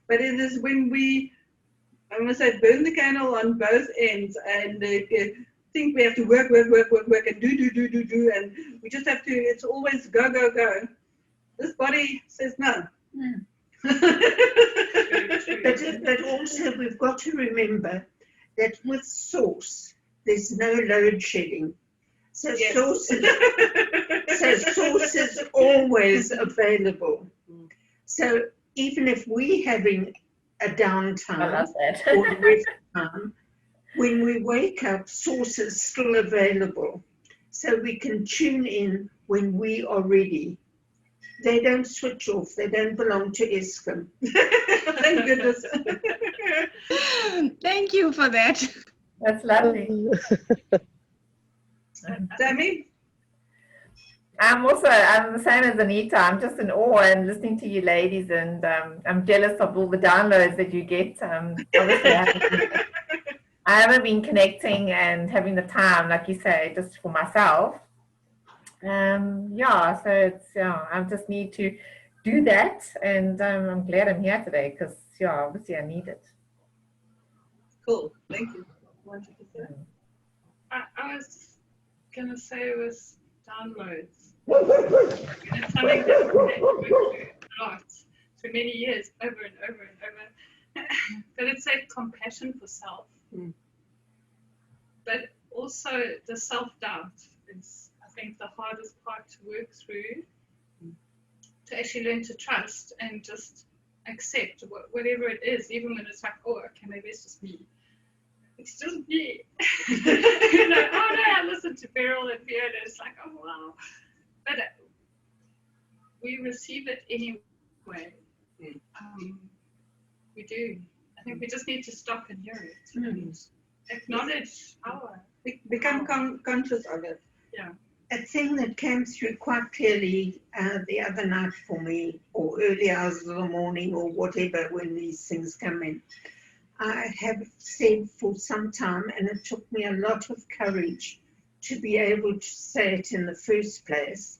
But it is when we, I want to say, burn the candle on both ends and think we have to work and do, and we just have to, it's always go. This body says no. But also we've got to remember that with source, there's no load shedding. So Yes. source is always available. So even if we're having a downtime I love that. or a rest time, when we wake up, source is still available. So we can tune in when we are ready. They don't switch off. They don't belong to ESCOM. Thank goodness. Thank you for that. That's lovely. Tammy? I'm the same as Anita. I'm just in awe and listening to you ladies, and I'm jealous of all the downloads that you get. Obviously, I haven't been connecting and having the time, like you say, just for myself. So it's, I just need to do that, and I'm glad I'm here today because, obviously I need it. Cool, thank you. I was going to say it was downloads. It's something that I've worked through a lot for many years, over and over and over. But it's like compassion for self. But also the self-doubt is, I think, the hardest part to work through, to actually learn to trust and just accept whatever it is, even when it's like, oh, okay, maybe it's just me. It's just me. Oh no, I listened to Beryl and Fiona, it's like, oh wow. But we receive it anyway. We do. I think we just need to stop and hear it and acknowledge our. Become conscious of it. Yeah. A thing that came through quite clearly the other night for me, or early hours of the morning, or whatever, when these things come in. I have said for some time, and it took me a lot of courage to be able to say it in the first place,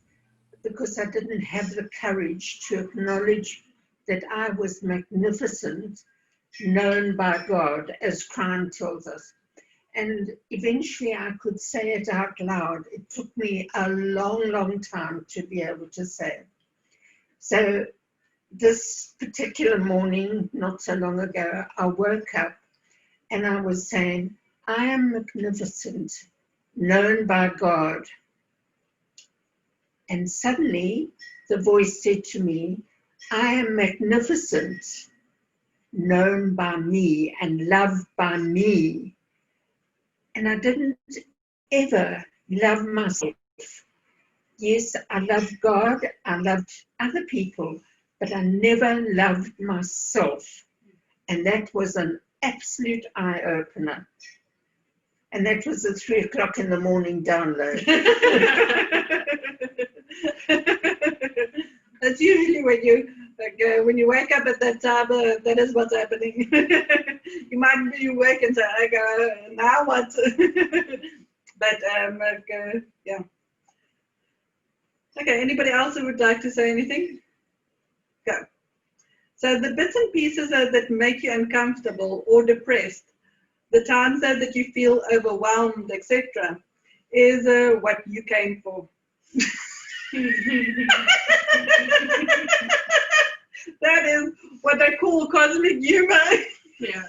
because I didn't have the courage to acknowledge that I was magnificent, known by God, as Crown tells us. And eventually I could say it out loud. It took me a long, long time to be able to say it. So this particular morning, not so long ago, I woke up and I was saying, I am magnificent, known by God. And suddenly the voice said to me, I am magnificent, known by me and loved by me. And I didn't ever love myself. Yes, I loved God, I loved other people, but I never loved myself. And that was an absolute eye-opener. And that was the 3 o'clock in the morning download. That's usually when you wake up at that time. That is what's happening. You might be awake and say, "Okay, now what?" But yeah. Okay. Anybody else who would like to say anything? Go. So the bits and pieces that make you uncomfortable or depressed, the times that you feel overwhelmed, etc., is what you came for. That is what I call cosmic humor. Yeah.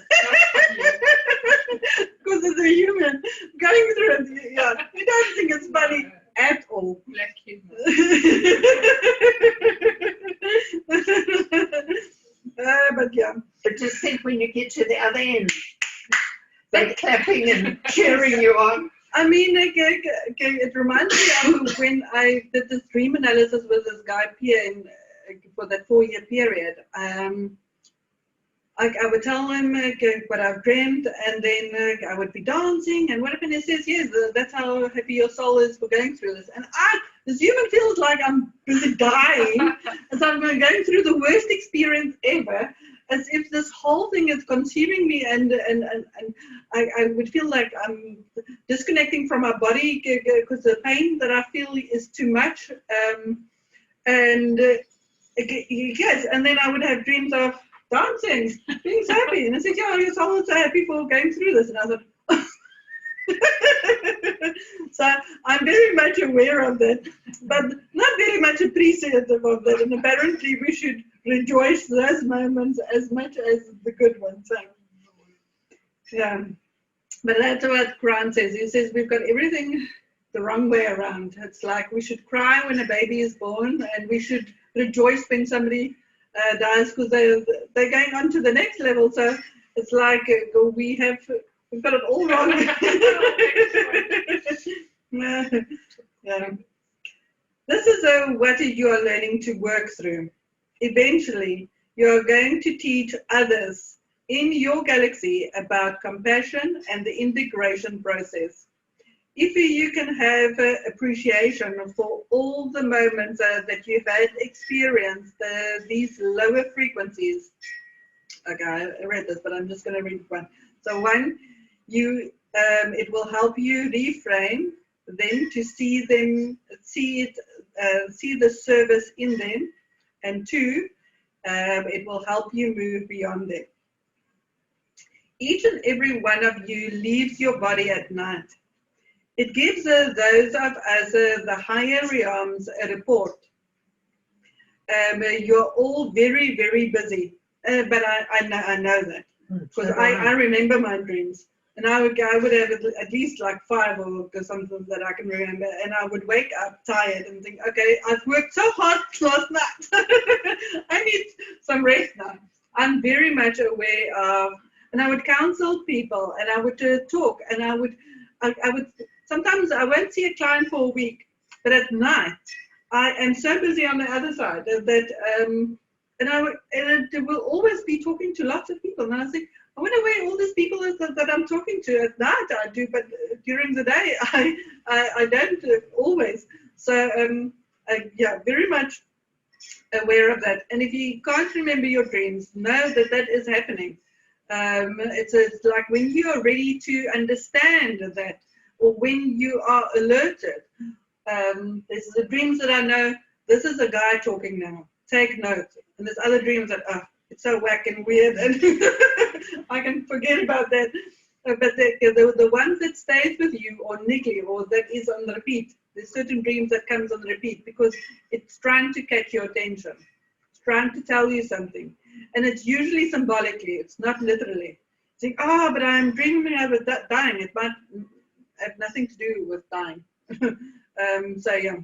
Because as a human going through it, yeah, you don't think it's funny at all. Black humor. But yeah. But just think when you get to the other end, they're clapping and cheering you on. I mean, it reminds me of when I did this dream analysis with this guy Pierre for that 4-year period. I would tell him what I've dreamed, and then I would be dancing and whatever. And he says, "Yes, that's how happy your soul is for going through this." And this human feels like I'm busy dying, as I'm going through the worst experience ever, as if this whole thing is consuming me, and I would feel like I'm disconnecting from my body because the pain that I feel is too much. Yes, and then I would have dreams of dancing, being so happy, and I said, "Yeah, your soul is so happy for going through this," and I thought. So I'm very much aware of that, but not very much appreciative of that. And apparently, we should rejoice those moments as much as the good ones. So, yeah, but that's what Grant says. He says we've got everything the wrong way around. It's like we should cry when a baby is born, and we should rejoice when somebody dies, because they're going on to the next level. So it's like we've got it all wrong. Yeah. This is what you are learning to work through. Eventually, you are going to teach others in your galaxy about compassion and the integration process. If you can have appreciation for all the moments that you've had experienced these lower frequencies. Okay, I read this, but I'm just going to read one. So one, it will help you reframe them to see the service in them, and 2, it will help you move beyond them. Each and every one of you leaves your body at night. It gives those of us the higher realms a report. You're all very, very busy, but I know that, because I remember my dreams. And I would have at least like 5 or something that I can remember. And I would wake up tired and think, okay, I've worked so hard last night. I need some rest now. I'm very much aware of, and I would counsel people, and I would talk, and I would, sometimes I won't see a client for a week, but at night, I am so busy on the other side that, and it will always be talking to lots of people. And I think, I wonder where all these people is that I'm talking to. At night I do, but during the day I don't always. So yeah, very much aware of that. And if you can't remember your dreams, know that that is happening. It's like when you are ready to understand that, or when you are alerted. There's the dreams that I know, this is a guy talking now, take note. And there's other dreams that, it's so whack and weird, and I can forget about that. But the ones that stays with you, or niggly, or that is on repeat, there's certain dreams that comes on repeat because it's trying to catch your attention. It's trying to tell you something. And it's usually symbolically, it's not literally. It's like, but I'm dreaming about dying. It might have nothing to do with dying. So yeah.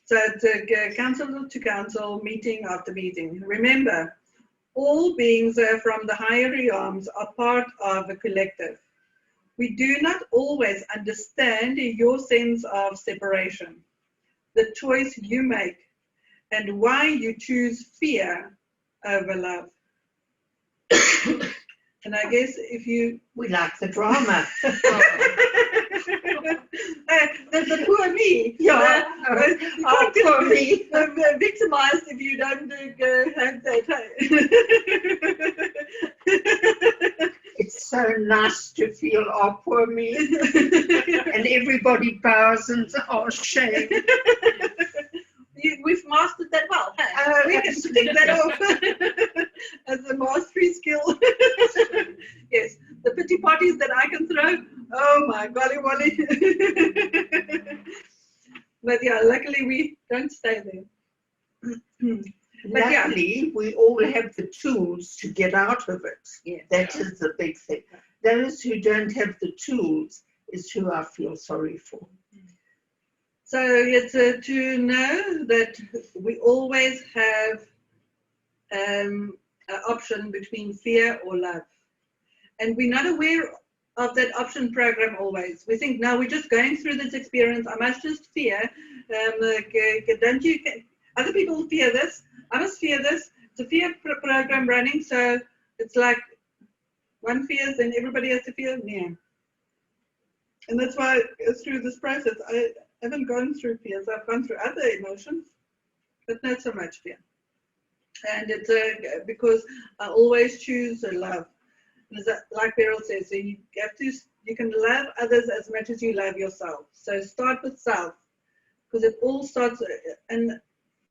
So it's council to council, meeting after meeting. Remember, all beings from the higher realms are part of a collective. We do not always understand your sense of separation, the choice you make, and why you choose fear over love. And I guess if you... We like the drama. The poor me. Yeah. Poor me. Victimized if you don't have that. It's so nice to feel, oh, poor me. And everybody bows and, oh, shame. We've mastered that well. Hey? We can stick that off as a mastery skill. Yes, the pity parties that I can throw. Oh my golly wolly. But yeah, luckily we don't stay there. But luckily, we all have the tools to get out of it. Yes. That is the big thing. Those who don't have the tools is who I feel sorry for. So it's to know that we always have an option between fear or love. And we're not aware of that option program always. We think, no, we're just going through this experience. I must just fear. Don't you? Other people fear this. I must fear this. It's a fear program running. So it's like one fears, then everybody has to fear. Yeah. And that's why through this process, I haven't gone through fears. I've gone through other emotions, but not so much fear. And it's because I always choose love. And like Beryl says, so you can love others as much as you love yourself. So start with self, because it all starts. And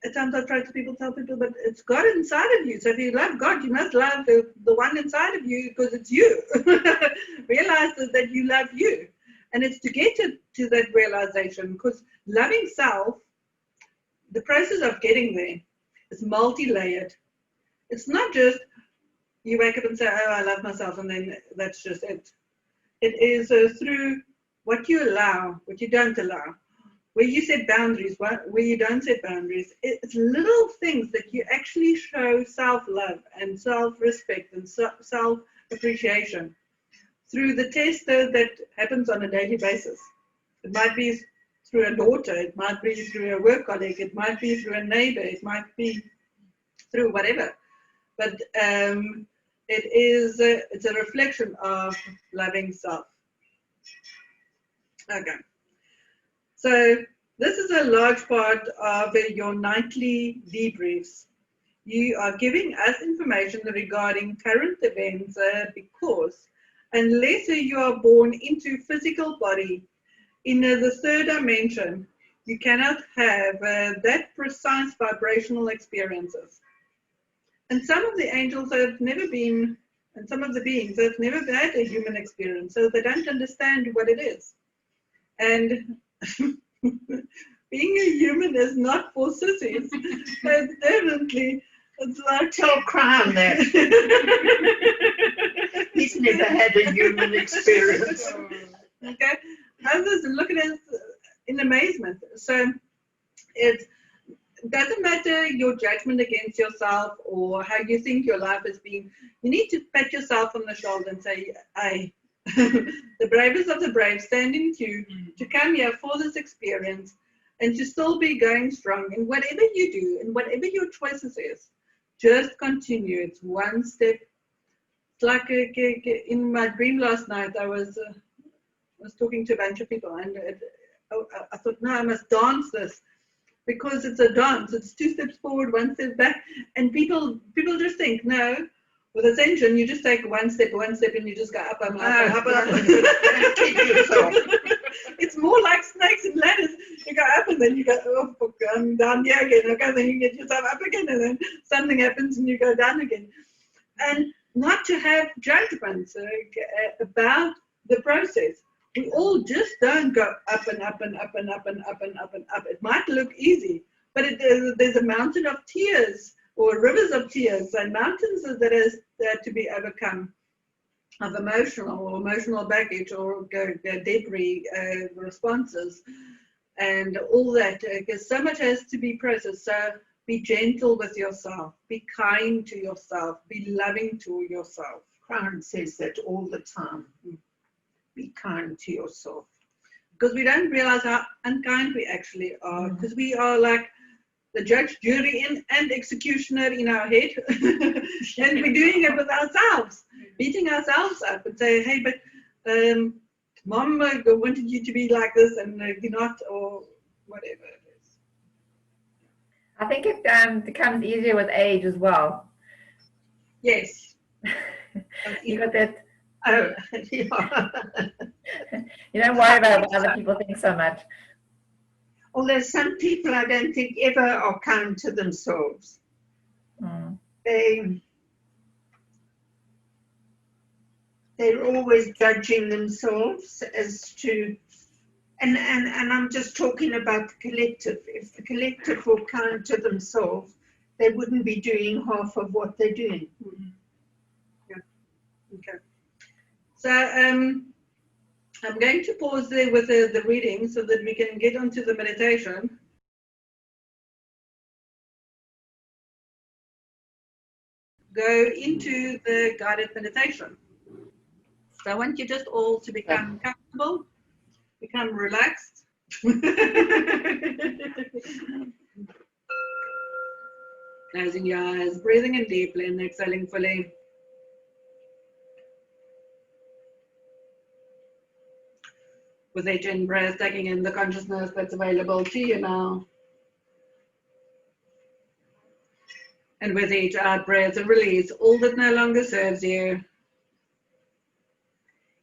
at times I try to tell people, but it's God inside of you. So if you love God, you must love the one inside of you, because it's you. Realize that you love you. And it's to get to that realization, because loving self, the process of getting there is multi-layered. It's not just you wake up and say, oh, I love myself, and then that's just it. It is through what you allow, what you don't allow, where you set boundaries, where you don't set boundaries. It's little things that you actually show self-love and self-respect and self-appreciation through the test that happens on a daily basis. It might be through a daughter, it might be through a work colleague, it might be through a neighbor, it might be through whatever. But it's a reflection of loving self. Okay. So this is a large part of your nightly debriefs. You are giving us information regarding current events because unless you are born into physical body in the third dimension, you cannot have that precise vibrational experiences. And some of the angels have never been, and some of the beings have never had a human experience, so they don't understand what it is. And being a human is not for sissies. It's definitely, it's like... Tell Crown that. He's never had a human experience. Okay? Others look at it in amazement. So it doesn't matter your judgment against yourself or how you think your life has been. You need to pat yourself on the shoulder and say, hey, the bravest of the brave stand in queue to come here for this experience and to still be going strong. And whatever you do and whatever your choices is, just continue. It's one step. It's like in my dream last night, I was talking to a bunch of people, and I thought, no, I must dance this, because it's a dance. It's 2 steps forward, 1 step back, and people just think, no, with ascension, you just take one step, and you just go up and up. It's more like snakes and ladders. You go up and then you go, oh, fuck, I'm down here again. Okay, then you get yourself up again, and then something happens and you go down again. And not to have judgments about the process. We all just don't go up and up and up and up and up and up and up. It might look easy, but there's a mountain of tears or rivers of tears and mountains that is to be overcome of emotional baggage or debris responses. and all that, because so much has to be processed. So be gentle with yourself, be kind to yourself, be loving to yourself. Crown says that all the time. Be kind to yourself. Because we don't realize how unkind we actually are, because we are like the judge, jury, and executioner in our head, and we're doing it with ourselves, beating ourselves up and say, hey, but mom wanted you to be like this, and you're not, or whatever it is. I think it becomes easier with age as well. Yes. You got that. Oh, yeah. You don't worry about what other people think so much. Although some people, I don't think, ever are kind to themselves. They're always judging themselves as to, and I'm just talking about the collective. If the collective were kind to themselves, they wouldn't be doing half of what they're doing. Yeah. Okay. So I'm going to pause there with the reading so that we can get onto the meditation. Go into the guided meditation. So I want you just all to become comfortable, become relaxed. Closing your eyes, breathing in deeply and exhaling fully. With each in-breath, taking in the consciousness that's available to you now. And with each out-breath, release all that no longer serves you,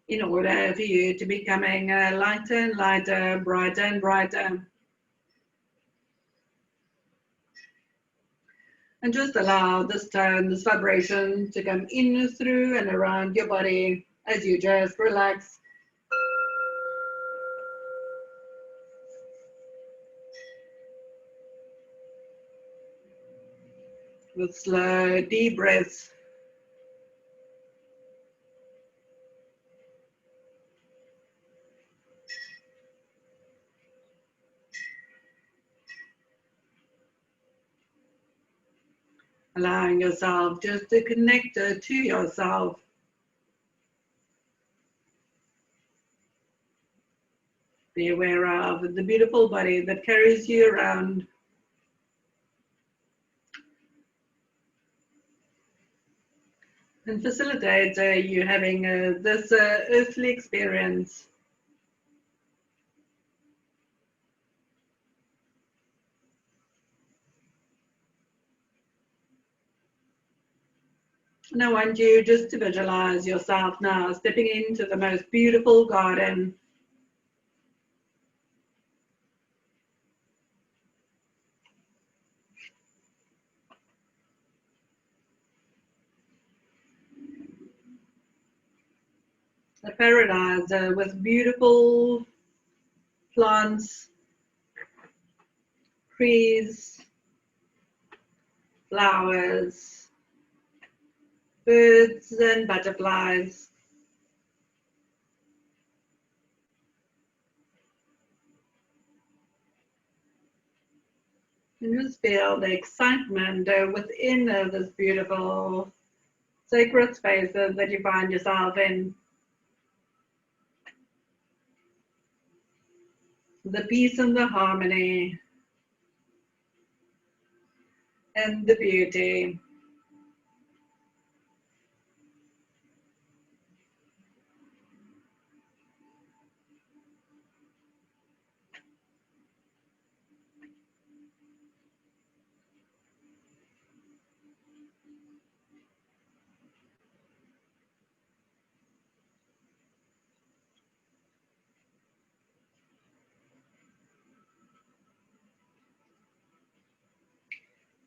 in order for you to becoming lighter and lighter, brighter and brighter. And just allow this tone, this vibration to come in, through, and around your body as you just relax. With slow, deep breaths. Allowing yourself just to connect to yourself. Be aware of the beautiful body that carries you around. And facilitate you having this earthly experience. And I want you just to visualize yourself now stepping into the most beautiful garden. A paradise with beautiful plants, trees, flowers, birds and butterflies. And just feel the excitement within this beautiful sacred spaces that you find yourself in. The peace and the harmony and the beauty.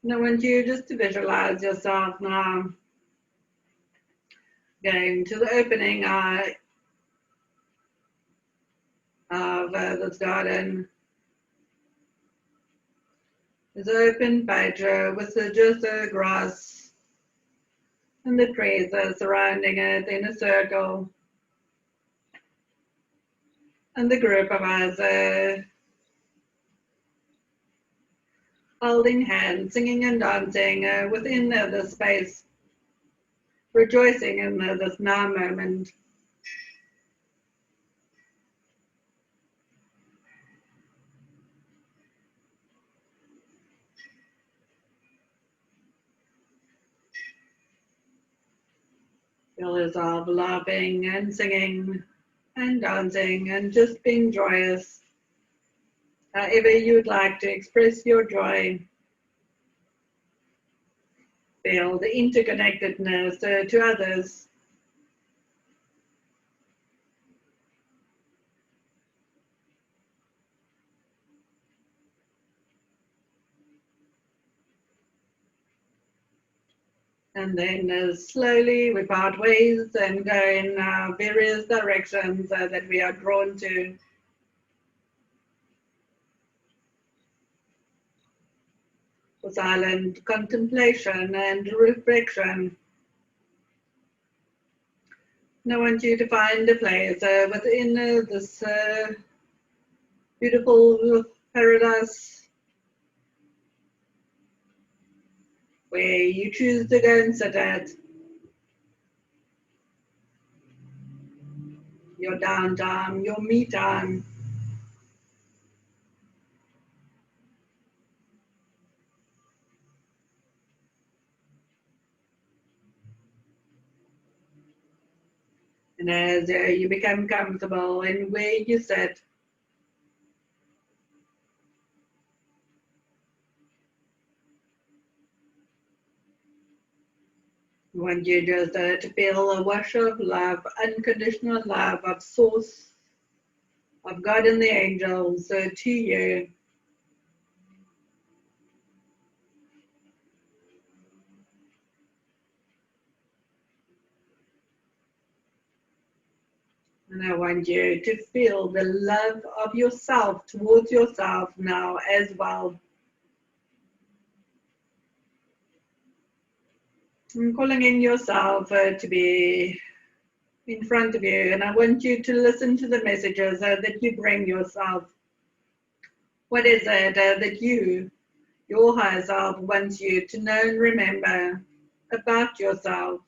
And I want you just to visualize yourself now going to the opening eye of this garden. It's open patch with just grass and the trees surrounding it in a circle. And the group of us holding hands, singing and dancing within the space, rejoicing in this now moment. Feel yourself laughing and singing and dancing and just being joyous. However you'd like to express your joy. Feel the interconnectedness to others. And then slowly we part ways and go in various directions that we are drawn to. For silent contemplation and reflection. And I want you to find a place within this beautiful paradise where you choose to go and sit at. Your downtime, your me time. And as you become comfortable in where you sit, I want you just to feel a wash of love, unconditional love of Source, of God and the angels to you. And I want you to feel the love of yourself towards yourself now as well. I'm calling in yourself to be in front of you, and I want you to listen to the messages that you bring yourself. What is it that you, your higher self, wants you to know and remember about yourself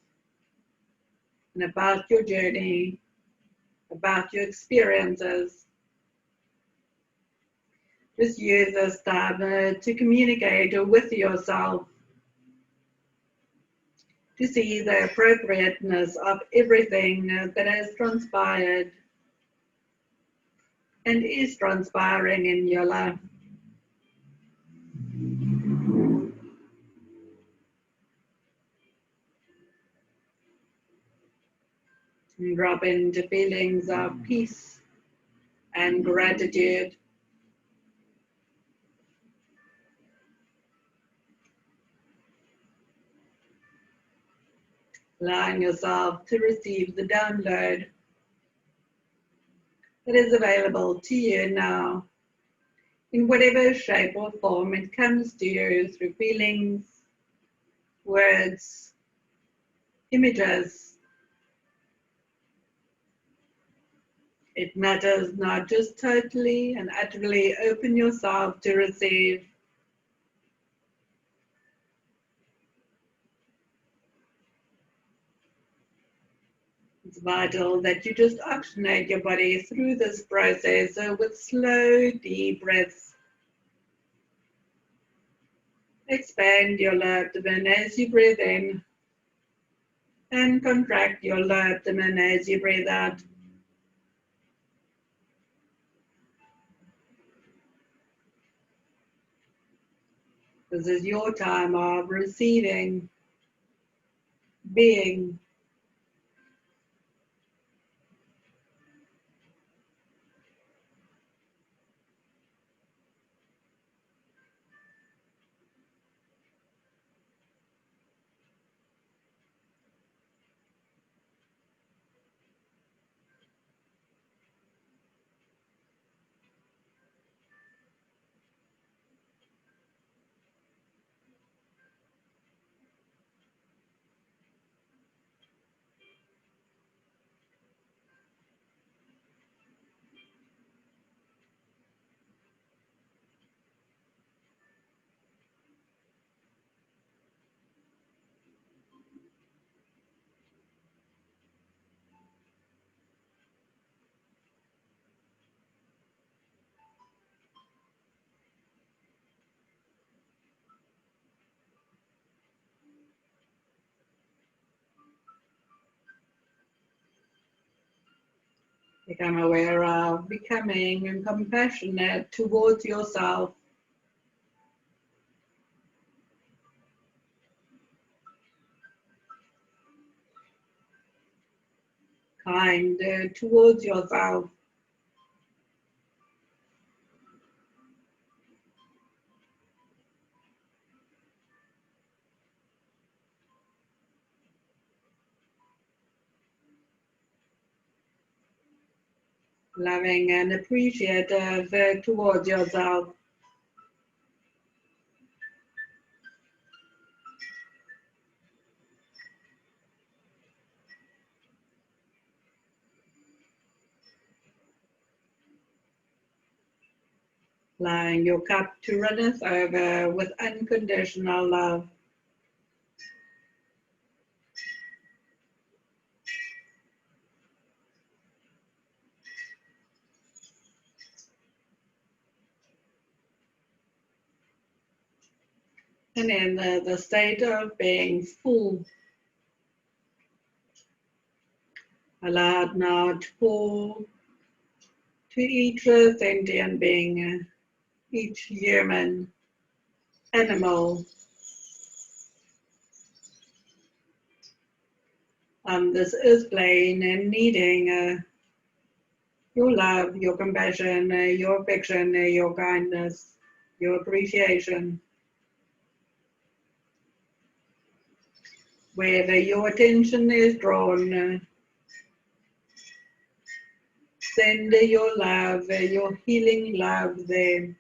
and about your journey, about your experiences? Just use this time to communicate with yourself, to see the appropriateness of everything that has transpired and is transpiring in your life. And drop into feelings of peace and gratitude. Allowing yourself to receive the download that is available to you now, in whatever shape or form it comes to you, through feelings, words, images. It matters not, just totally and utterly open yourself to receive. It's vital that you just oxygenate your body through this process with slow, deep breaths. Expand your lower abdomen as you breathe in, and contract your lower abdomen as you breathe out. This is your time of receiving, being. Become aware of becoming compassionate towards yourself. Kind towards yourself. Loving and appreciative towards yourself. Allowing your cup to runneth over with unconditional love. And in the state of being full, allowed now to pour to each sentient being, each human, animal, on this earth plane, and needing your love, your compassion, your affection, your kindness, your appreciation. Wherever your attention is drawn, send your love, your healing love there.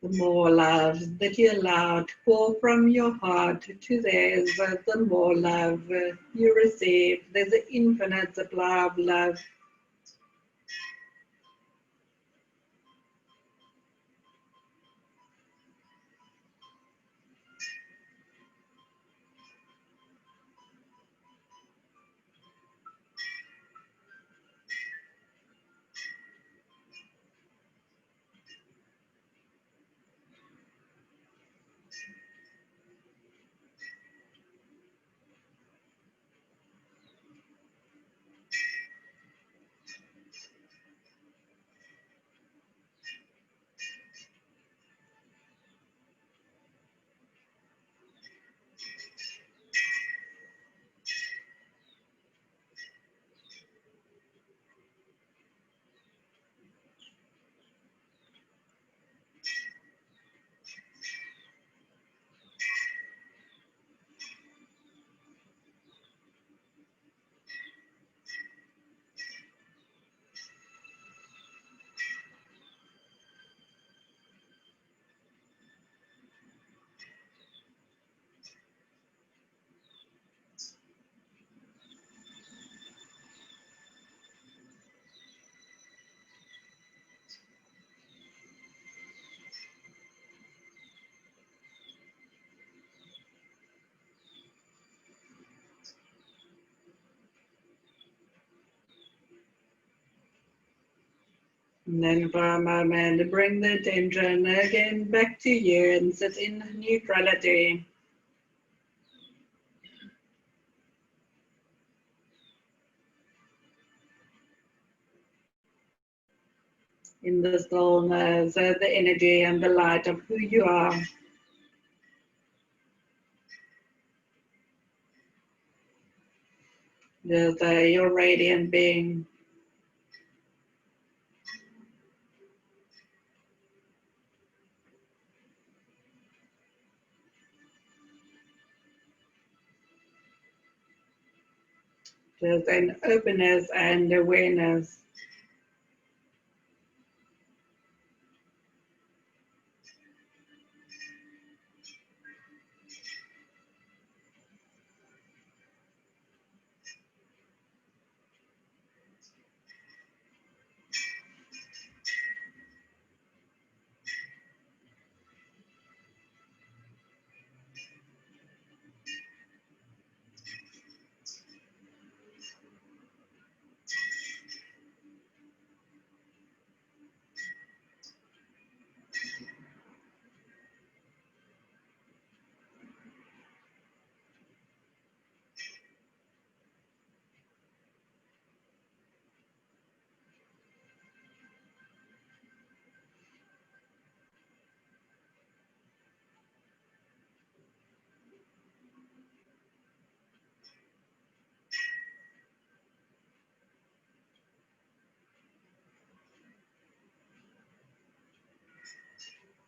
The more love that you allow to pour from your heart to theirs, the more love you receive. There's an infinite supply of love. And then for a moment, bring the attention again back to you and sit in neutrality. In the stillness, the energy and the light of who you are. Just your radiant being. Just an openness and awareness.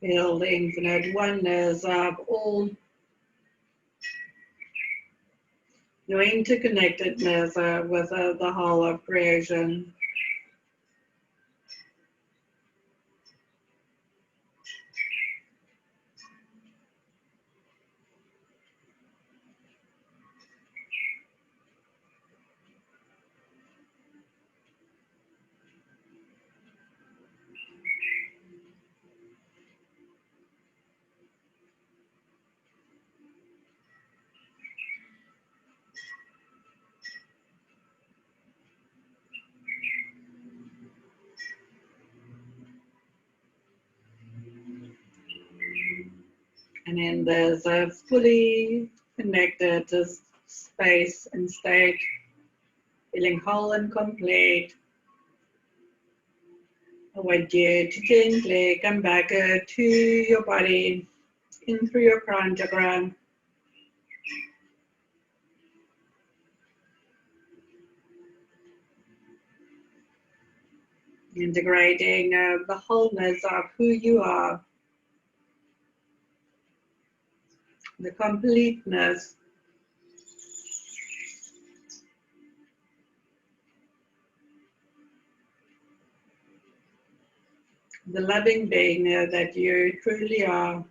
Feel the infinite oneness of all your interconnectedness with the whole of creation. And in this fully connected space and state, feeling whole and complete, I want you to gently come back to your body, in through your crown chakra. Integrating the wholeness of who you are. The completeness, the loving being that you truly are.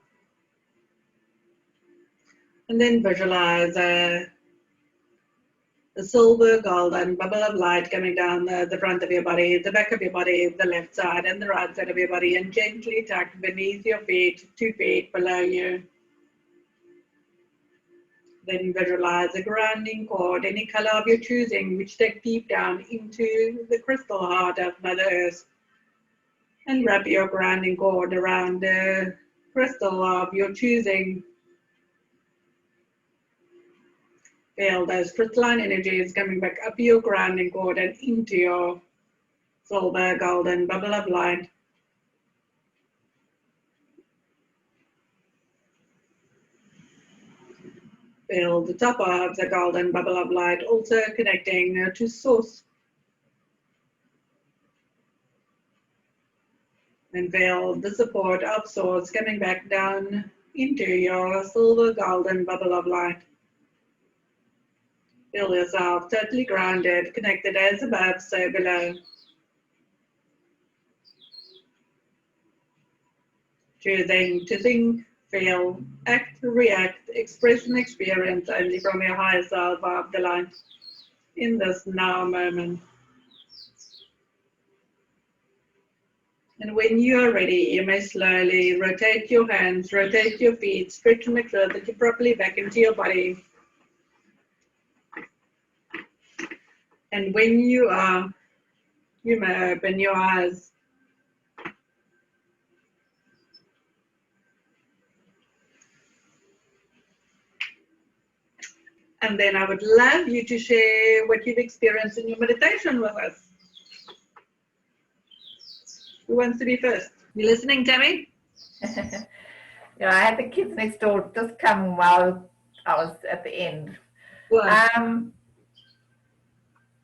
And then visualize a silver golden bubble of light coming down the front of your body, the back of your body, the left side and the right side of your body, and gently tucked beneath your feet, 2 feet below you. Then visualize a grounding cord, any color of your choosing, which take deep down into the crystal heart of Mother Earth. And wrap your grounding cord around the crystal of your choosing. Feel those crystalline energies coming back up your grounding cord and into your silver golden bubble of light. Feel the top of the golden bubble of light also connecting to source. And feel the support of source coming back down into your silver golden bubble of light. Feel yourself totally grounded, connected as above, so below. Choosing to think, feel, act, react, express and experience only from your higher self of the light in this now moment. And when you are ready, you may slowly rotate your hands, rotate your feet, stretch and make sure that you're properly back into your body. And when you are, you may open your eyes. And then I would love you to share what you've experienced in your meditation with us. Who wants to be first? You listening, Tammy? Yeah, I had the kids next door just come while I was at the end. Well,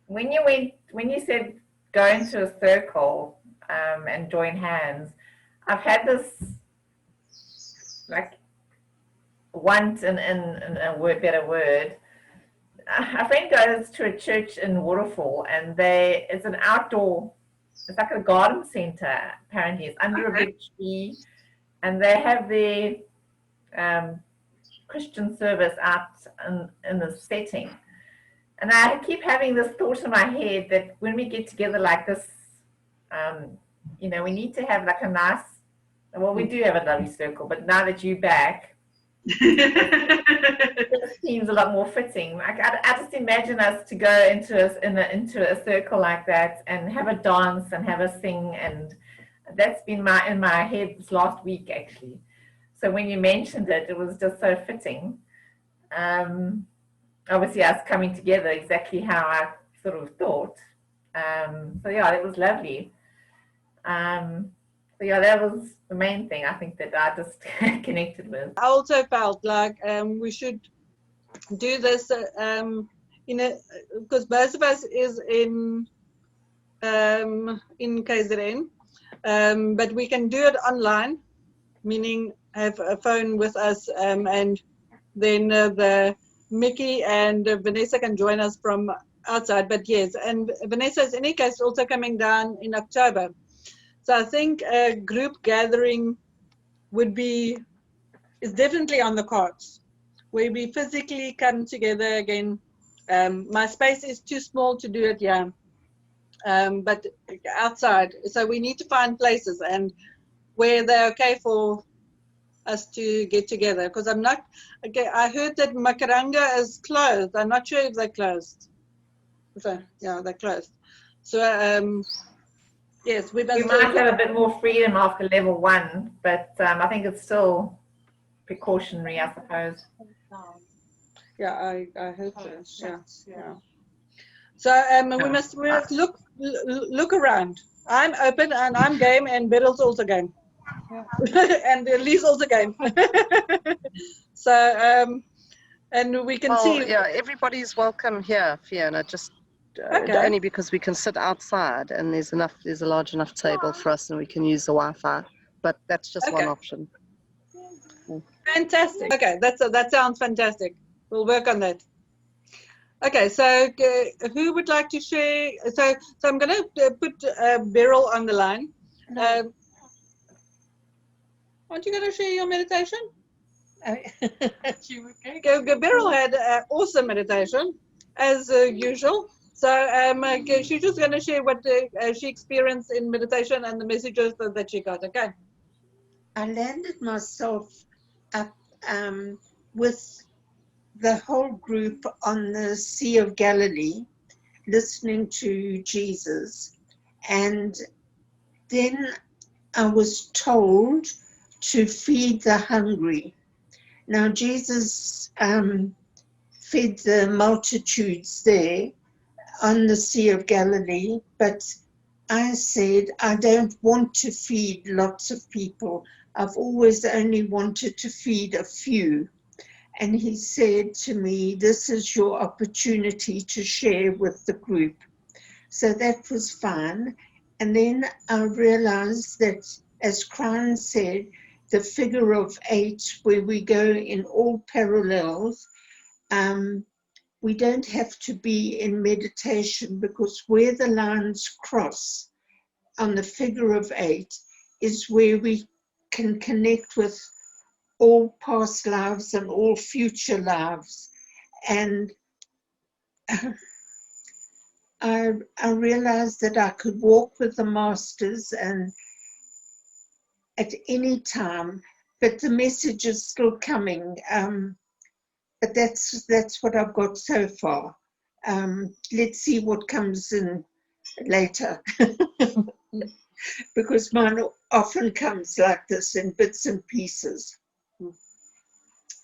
When you said go into a circle and join hands, I've had this like once in a better word. A friend goes to a church in Waterfall, and it's an outdoor. It's like a garden center. Apparently, it's under a big tree, and they have their Christian service out in the setting. And I keep having this thought in my head that when we get together like this, we need to have like a nice. Well, we do have a lovely circle, but now that you're back, it seems a lot more fitting. Like I just imagine us to go into a circle like that and have a dance and have a sing, and that's been in my head this last week actually. So when you mentioned it, it was just so fitting. Obviously, us coming together exactly how I sort of thought. So yeah, it was lovely. So yeah, that was the main thing I think that I just connected with. I also felt like we should do this because most of us is in KZN, but we can do it online, meaning have a phone with us, and then the Mickey and Vanessa can join us from outside. But yes, and Vanessa is in any case also coming down in October. So I think a group gathering is definitely on the cards, where we physically come together again. My space is too small to do it here, but outside. So we need to find places and where they're okay for us to get together. Because I'm not, okay, I heard that Makaranga is closed. I'm not sure if they're closed. So, yeah, they're closed. So, yes, we might have a bit more freedom after level 1, but I think it's still precautionary, I suppose. Yeah, I hope so. Yeah. So we must look around. I'm open and I'm game, and Beryl's also game, and Lee's also game. So and we can see. Yeah, everybody's welcome here, Fiona. Just only because we can sit outside and there's a large enough table for us, and we can use the Wi-Fi. But that's just one option. Fantastic. Okay, that sounds fantastic. We'll work on that. Okay, so who would like to share? So I'm going to put Beryl on the line. Aren't you going to share your meditation? Beryl had an awesome meditation, as usual. So she's just going to share what she experienced in meditation and the messages that she got. Okay. I landed myself up with the whole group on the Sea of Galilee, listening to Jesus. And then I was told to feed the hungry. Now, Jesus fed the multitudes there on the Sea of Galilee, but I said, I don't want to feed lots of people. I've always only wanted to feed a few. And he said to me, this is your opportunity to share with the group. So that was fun. And then I realized that, as Crown said, the figure of 8, where we go in all parallels, we don't have to be in meditation, because where the lines cross on the figure of 8 is where we can connect with all past lives and all future lives. And I realized that I could walk with the masters and at any time, but the message is still coming. But that's what I've got so far. Let's see what comes in later. Because mine often comes like this in bits and pieces.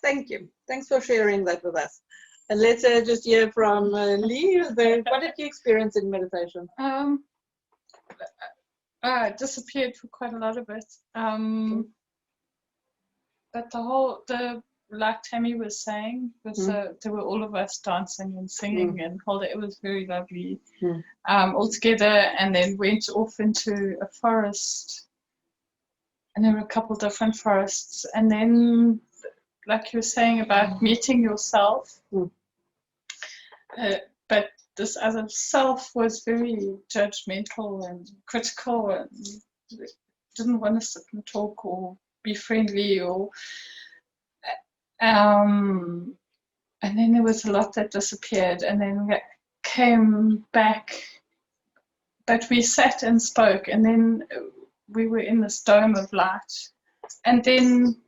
Thank you. Thanks for sharing that with us. And let's just hear from Lee. What did you experience in meditation? It disappeared for quite a lot of it. But like Tammy was saying, there were all of us dancing and singing and holding. It was very lovely all together, and then went off into a forest, and there were a couple different forests, and then, like you were saying about meeting yourself, but this other self was very judgmental and critical and didn't want to sit and talk or be friendly or and then there was a lot that disappeared, and then we came back, but we sat and spoke, and then we were in this dome of light, and then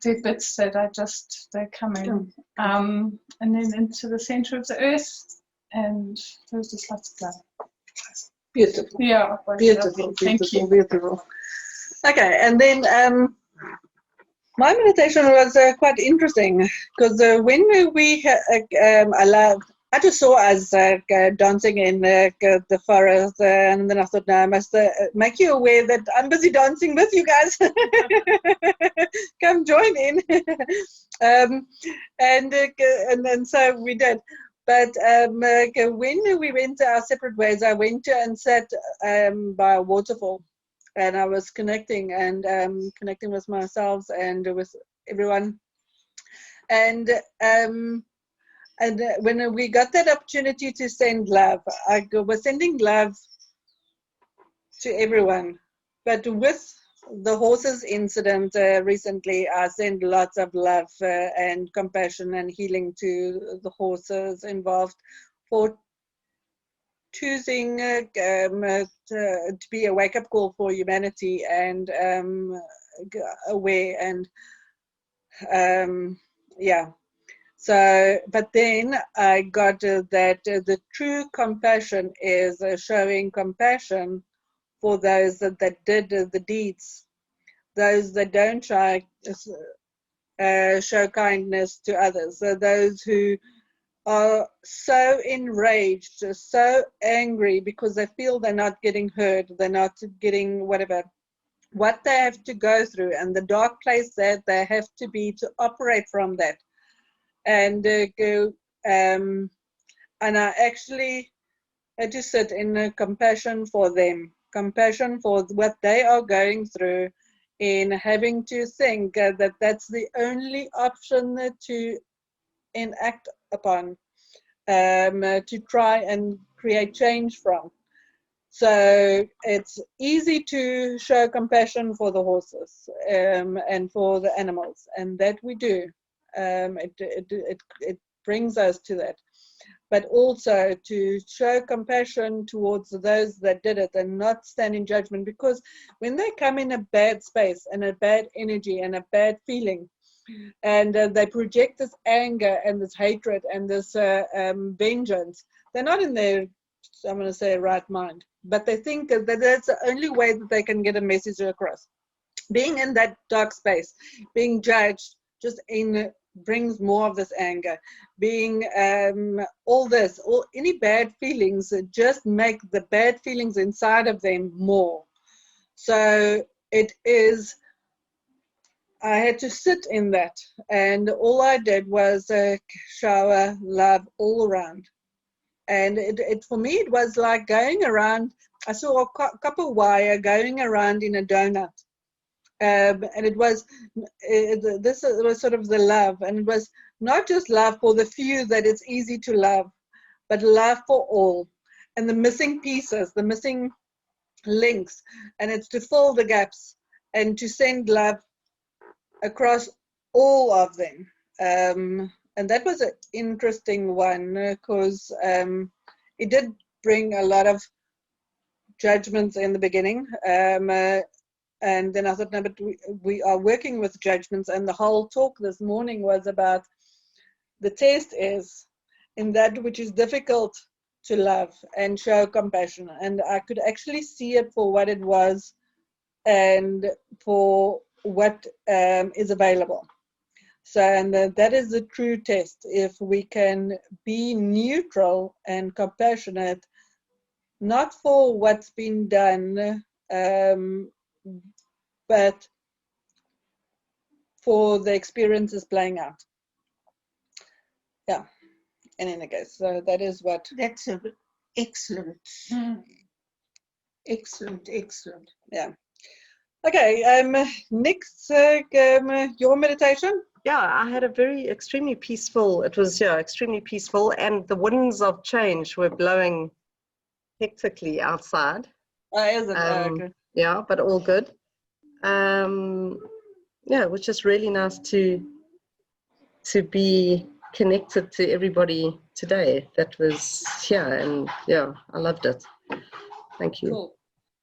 the bits that they're coming, and then into the center of the earth, and there was just lots of love. Beautiful. Yeah. Beautiful. Thank you. Beautiful. Okay, and then my meditation was quite interesting because when I just saw us dancing in the forest, and then I thought, no, I must make you aware that I'm busy dancing with you guys. Come join in. And then so we did. But when we went our separate ways, I went to and sat by a waterfall, and I was connecting with myself and with everyone. And when we got that opportunity to send love, I was sending love to everyone. But with the horses incident recently, I sent lots of love and compassion and healing to the horses involved for choosing to be a wake-up call for humanity and aware and yeah. So, but then I got that the true compassion is showing compassion for those that did the deeds, those that don't try show kindness to others, so those who are so enraged, so angry because they feel they're not getting heard, they're not getting whatever, what they have to go through and the dark place that they have to be to operate from that. And and I actually had to sit in compassion for them, compassion for what they are going through, in having to think that that's the only option to enact upon, to try and create change from. So it's easy to show compassion for the horses and for the animals, and that we do. It brings us to that, but also to show compassion towards those that did it and not stand in judgment, because when they come in a bad space and a bad energy and a bad feeling, and they project this anger and this hatred and this vengeance, they're not in their, I'm going to say, right mind, but they think that that's the only way that they can get a message across. Being in that dark space, being judged, just brings more of this anger. Being any bad feelings just make the bad feelings inside of them more. So it is, I had to sit in that, and all I did was shower love all around. And it for me, it was like going around. I saw a copper wire going around in a donut. And it was this was sort of the love, and it was not just love for the few that it's easy to love, but love for all, and the missing pieces, the missing links, and it's to fill the gaps and to send love across all of them. And that was an interesting one because it did bring a lot of judgments in the beginning. And then I thought, no, but we are working with judgments. And the whole talk this morning was about the test is in that which is difficult to love and show compassion. And I could actually see it for what it was and for what is available. So, and that is the true test. If we can be neutral and compassionate, not for what's been done, but for the experiences playing out. Yeah, in any case, so that is what. That's excellent. Excellent, excellent. Yeah. Okay. Next, your meditation. Yeah, I had a extremely peaceful, it was, extremely peaceful, and the winds of change were blowing hectically outside. Is it? Okay. Yeah, but all good. Yeah, it was just really nice to be connected to everybody today that was here, and yeah, I loved it. Thank you. Cool.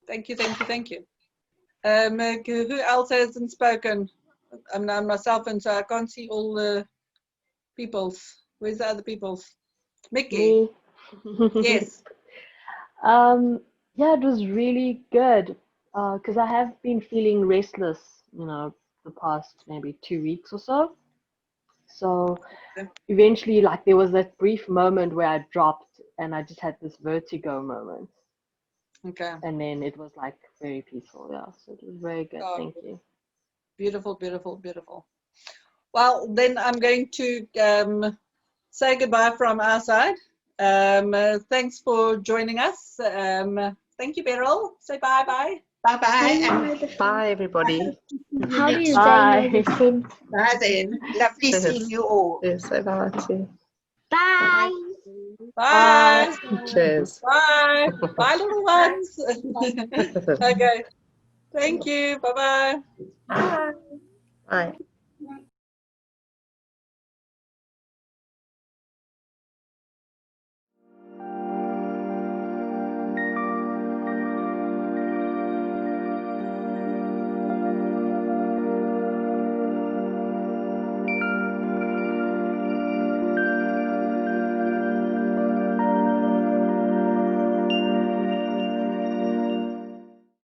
Thank you. Who else hasn't spoken? I'm now myself, and so I can't see all the peoples. Where's the other peoples? Mickey. Me. Yes. Yeah, it was really good because I have been feeling restless, the past maybe 2 weeks or so. So eventually, like, there was that brief moment where I dropped and I just had this vertigo moment. Okay. And then it was like very peaceful. Yeah, so it was very good. Oh, Thank you. Beautiful, beautiful, beautiful. Well, then I'm going to say goodbye from our side. Thanks for joining us. Thank you, Beryl. Say bye-bye. Bye-bye. Bye, everybody. How do you Bye. say the Bye then. Lovely seeing you all. Yes, say bye too. Bye. Bye. Cheers. Bye. Bye, little ones. Okay. Thank you. Bye-bye. Bye. Bye.